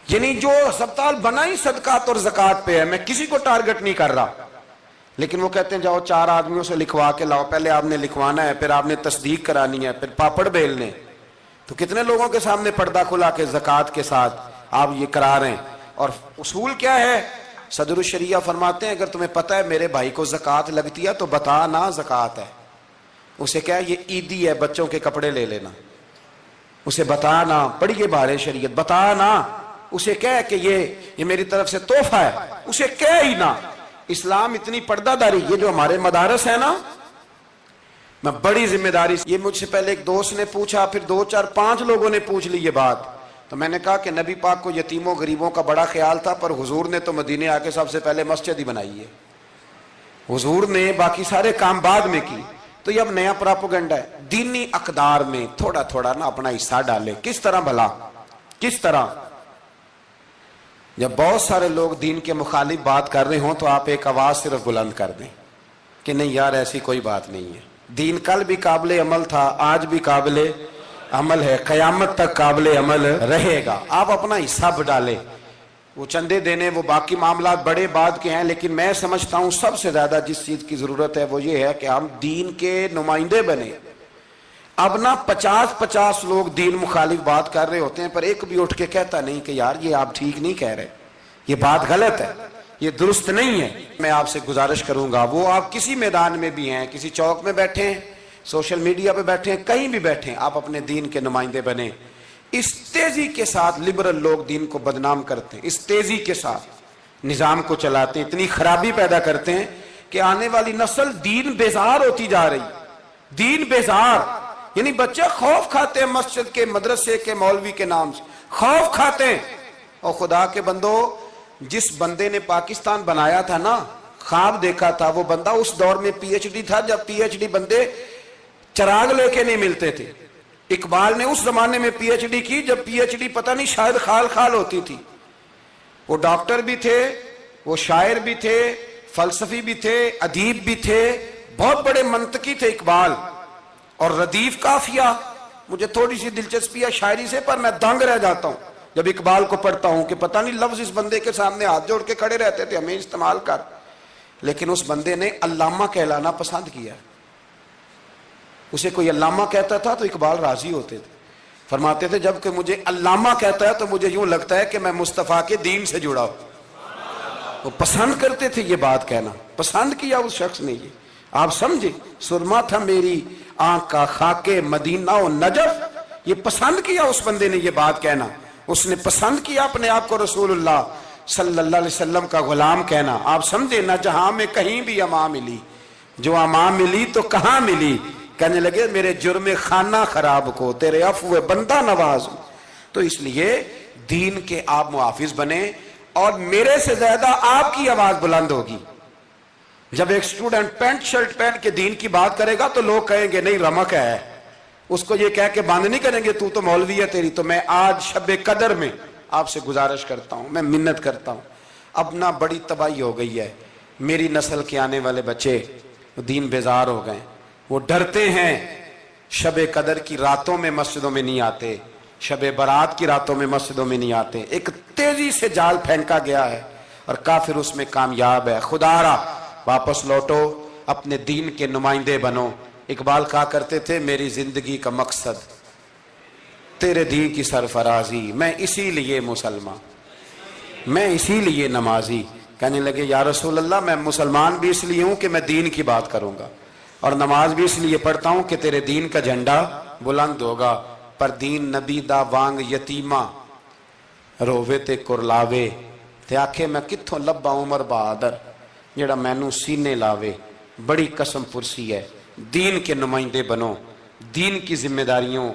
یعنی جو ہسپتال بنا ہی صدقات اور زکوٰۃ پہ ہے، میں کسی کو ٹارگٹ نہیں کر رہا، لیکن وہ کہتے ہیں جاؤ 4 آدمیوں سے لکھوا کے لاؤ۔ پہلے آپ نے لکھوانا ہے، پھر آپ نے تصدیق کرانی ہے، پھر پاپڑ بیلنے۔ تو کتنے لوگوں کے سامنے پردہ کھلا کے زکوٰۃ کے ساتھ آپ یہ کرا رہے ہیں۔ اور اصول کیا ہے؟ صدر الشریعہ فرماتے ہیں اگر تمہیں پتہ ہے میرے بھائی کو زکوٰۃ لگتی ہے تو بتا نا زکوٰۃ ہے، اسے کیا یہ عیدی ہے، بچوں کے کپڑے لے لینا، اسے بتا نا، پڑھیے بارے شریعت، بتا نا، اسے کہہ کہ یہ میری طرف سے تحفہ ہے، اسے کہہ ہی نا۔ اسلام اتنی پردہ داری، یہ جو ہمارے مدارس ہیں نا، میں بڑی ذمہ داری سے، یہ مجھ سے پہلے ایک دوست نے پوچھا، پھر 2 4 5 لوگوں نے پوچھ لی یہ بات، تو میں نے کہا کہ نبی پاک کو یتیموں غریبوں کا بڑا خیال تھا، پر حضور نے تو مدینے آ کے سب سے پہلے مسجد ہی بنائی ہے، حضور نے باقی سارے کام بعد میں کی۔ تو یہ اب نیا پراپوگنڈا ہے۔ دینی اقدار میں تھوڑا تھوڑا نا اپنا حصہ ڈالے۔ کس طرح بھلا؟ کس طرح؟ جب بہت سارے لوگ دین کے مخالف بات کر رہے ہوں تو آپ ایک آواز صرف بلند کر دیں کہ نہیں یار ایسی کوئی بات نہیں ہے، دین کل بھی قابل عمل تھا، آج بھی قابل عمل ہے، قیامت تک قابل عمل رہے گا۔ آپ اپنا حصہ ڈالیں۔ وہ چندے دینے، وہ باقی معاملات بڑے بعد کے ہیں، لیکن میں سمجھتا ہوں سب سے زیادہ جس چیز کی ضرورت ہے وہ یہ ہے کہ ہم دین کے نمائندے بنیں۔ اب نہ 50 لوگ دین مخالف بات کر رہے ہوتے ہیں، پر ایک بھی اٹھ کے کہتا نہیں کہ یار یہ آپ ٹھیک نہیں کہہ رہے، یہ بات غلط ہے، یہ درست نہیں ہے۔ میں آپ سے گزارش کروں گا، وہ آپ کسی میدان میں بھی ہیں، کسی چوک میں بیٹھے ہیں، سوشل میڈیا پہ بیٹھے ہیں، کہیں بھی بیٹھے ہیں، آپ اپنے دین کے نمائندے بنیں۔ اس تیزی کے ساتھ لبرل لوگ دین کو بدنام کرتے ہیں، اس تیزی کے ساتھ نظام کو چلاتے ہیں، اتنی خرابی پیدا کرتے ہیں کہ آنے والی نسل دین بیزار ہوتی جا رہی، دین بیزار، یعنی بچے خوف کھاتے ہیں مسجد کے، مدرسے کے، مولوی کے نام سے خوف کھاتے ہیں۔ اور خدا کے بندو، جس بندے نے پاکستان بنایا تھا نا، خواب دیکھا تھا، وہ بندہ اس دور میں پی ایچ ڈی تھا جب پی ایچ ڈی بندے چراغ لے کے نہیں ملتے تھے۔ اقبال نے اس زمانے میں پی ایچ ڈی کی جب پی ایچ ڈی پتہ نہیں شاید خال خال ہوتی تھی۔ وہ ڈاکٹر بھی تھے، وہ شاعر بھی تھے، فلسفی بھی تھے، ادیب بھی تھے، بہت بڑے منطقی تھے اقبال۔ اور ردیف قافیہ، مجھے تھوڑی سی دلچسپی ہے شاعری سے، پر میں دنگ رہ جاتا ہوں جب اقبال کو پڑھتا ہوں کہ پتہ نہیں لفظ اس بندے کے سامنے ہاتھ جوڑ کے کھڑے رہتے تھے ہمیں استعمال کر، لیکن اس بندے نے علامہ کہلانا پسند کیا۔ اسے کوئی علامہ کہتا تھا تو اقبال راضی ہوتے تھے، فرماتے تھے جب کہ مجھے علامہ کہتا ہے تو مجھے یوں لگتا ہے کہ میں مصطفیٰ کے دین سے جڑا ہوں۔ وہ پسند کرتے تھے یہ بات کہنا، پسند کیا اس شخص نے یہ، آپ سمجھے، سرما تھا میری آنکھ کا خاک مدینہ و نجف، یہ پسند کیا اس بندے نے یہ بات کہنا، اس نے پسند کیا اپنے آپ کو رسول اللہ صلی اللہ علیہ وسلم کا غلام کہنا۔ آپ سمجھے، نہ جہاں میں کہیں بھی امان ملی، جو امان ملی تو کہاں ملی، کہنے لگے میرے جرم خانہ خراب کو تیرے عفو بندہ نواز۔ تو اس لیے دین کے آپ محافظ بنیں، اور میرے سے زیادہ آپ کی آواز بلند ہوگی۔ جب ایک اسٹوڈنٹ پینٹ شرٹ پہن کے دین کی بات کرے گا تو لوگ کہیں گے نہیں رمق ہے، اس کو یہ کہہ کے بند نہیں کریں گے تو مولوی ہے تیری. تو میں آج شب قدر میں آپ سے گزارش کرتا ہوں, میں منت کرتا ہوں. اب نہ بڑی تباہی ہو گئی ہے, میری نسل کے آنے والے بچے دین بیزار ہو گئے, وہ ڈرتے ہیں, شب قدر کی راتوں میں مسجدوں میں نہیں آتے, شب برات کی راتوں میں مسجدوں میں نہیں آتے. ایک تیزی سے جال پھینکا گیا ہے اور کافر اس میں کامیاب ہے. خدا را واپس لوٹو, اپنے دین کے نمائندے بنو. اقبال کہا کرتے تھے میری زندگی کا مقصد تیرے دین کی سرفرازی, میں اسی لیے مسلمان, میں اسی لیے نمازی. کہنے لگے یا رسول اللہ میں مسلمان بھی اس لیے ہوں کہ میں دین کی بات کروں گا, اور نماز بھی اس لیے پڑھتا ہوں کہ تیرے دین کا جھنڈا بلند ہوگا. پر دین نبی دا وانگ یتیمہ رووے تے کرلاوے, تے آکھے میں کتھوں لبا عمر بہادر جڑا مینوں سینے لاوے. بڑی قسم پرسی ہے. دین کے نمائندے بنو, دین کی ذمہ داریوں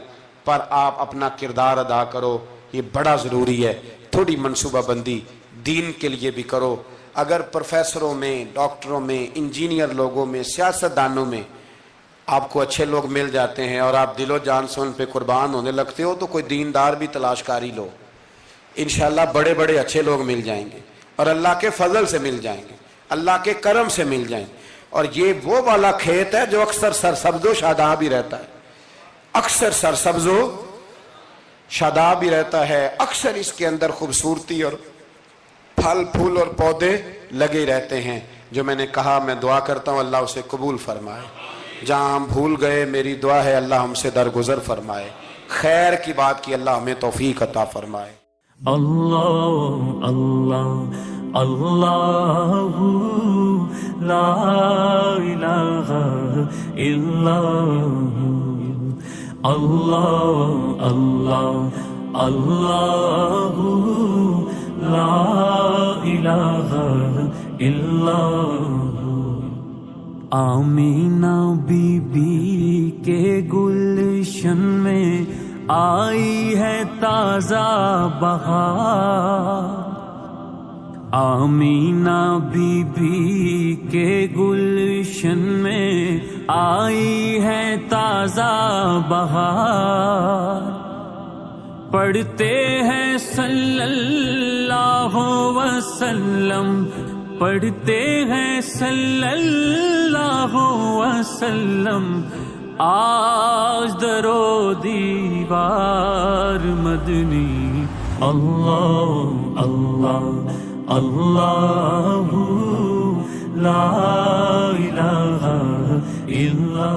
پر آپ اپنا کردار ادا کرو, یہ بڑا ضروری ہے. تھوڑی منصوبہ بندی دین کے لیے بھی کرو. اگر پروفیسروں میں, ڈاکٹروں میں, انجینئر لوگوں میں, سیاستدانوں میں آپ کو اچھے لوگ مل جاتے ہیں اور آپ دل و جان سے ان پہ قربان ہونے لگتے ہو, تو کوئی دیندار بھی تلاش کاری لو, انشاءاللہ بڑے بڑے اچھے لوگ مل جائیں گے, اور اللہ کے فضل سے مل جائیں گے, اللہ کے کرم سے مل جائیں گے. اور یہ وہ والا کھیت ہے جو اکثر سرسبز و شاداب ہی رہتا ہے, اکثر سرسبز و شاداب ہی رہتا ہے, اکثر اس کے اندر خوبصورتی اور پھل پھول اور پودے لگے رہتے ہیں. جو میں نے کہا میں دعا کرتا ہوں اللہ اسے قبول فرمائے. جہاں ہم بھول گئے میری دعا ہے اللہ ہم سے درگزر فرمائے, خیر کی بات کی اللہ ہمیں توفیق عطا فرمائے. اللہ اللہ اللہ لا الہ الا اللہ اللہ اللہ لا الہ الا. آمینہ بی بی کے گلشن میں آئی ہے تازہ بہار. آمینہ بی بی کے گلشن میں آئی ہے تازہ بہار. پڑھتے ہیں صلی اللہ وسلم, پڑھتے ہیں صلی اللہ وسلم, آج درو دیوار مدنی. اللہ اللہ اللہ لا الہ الا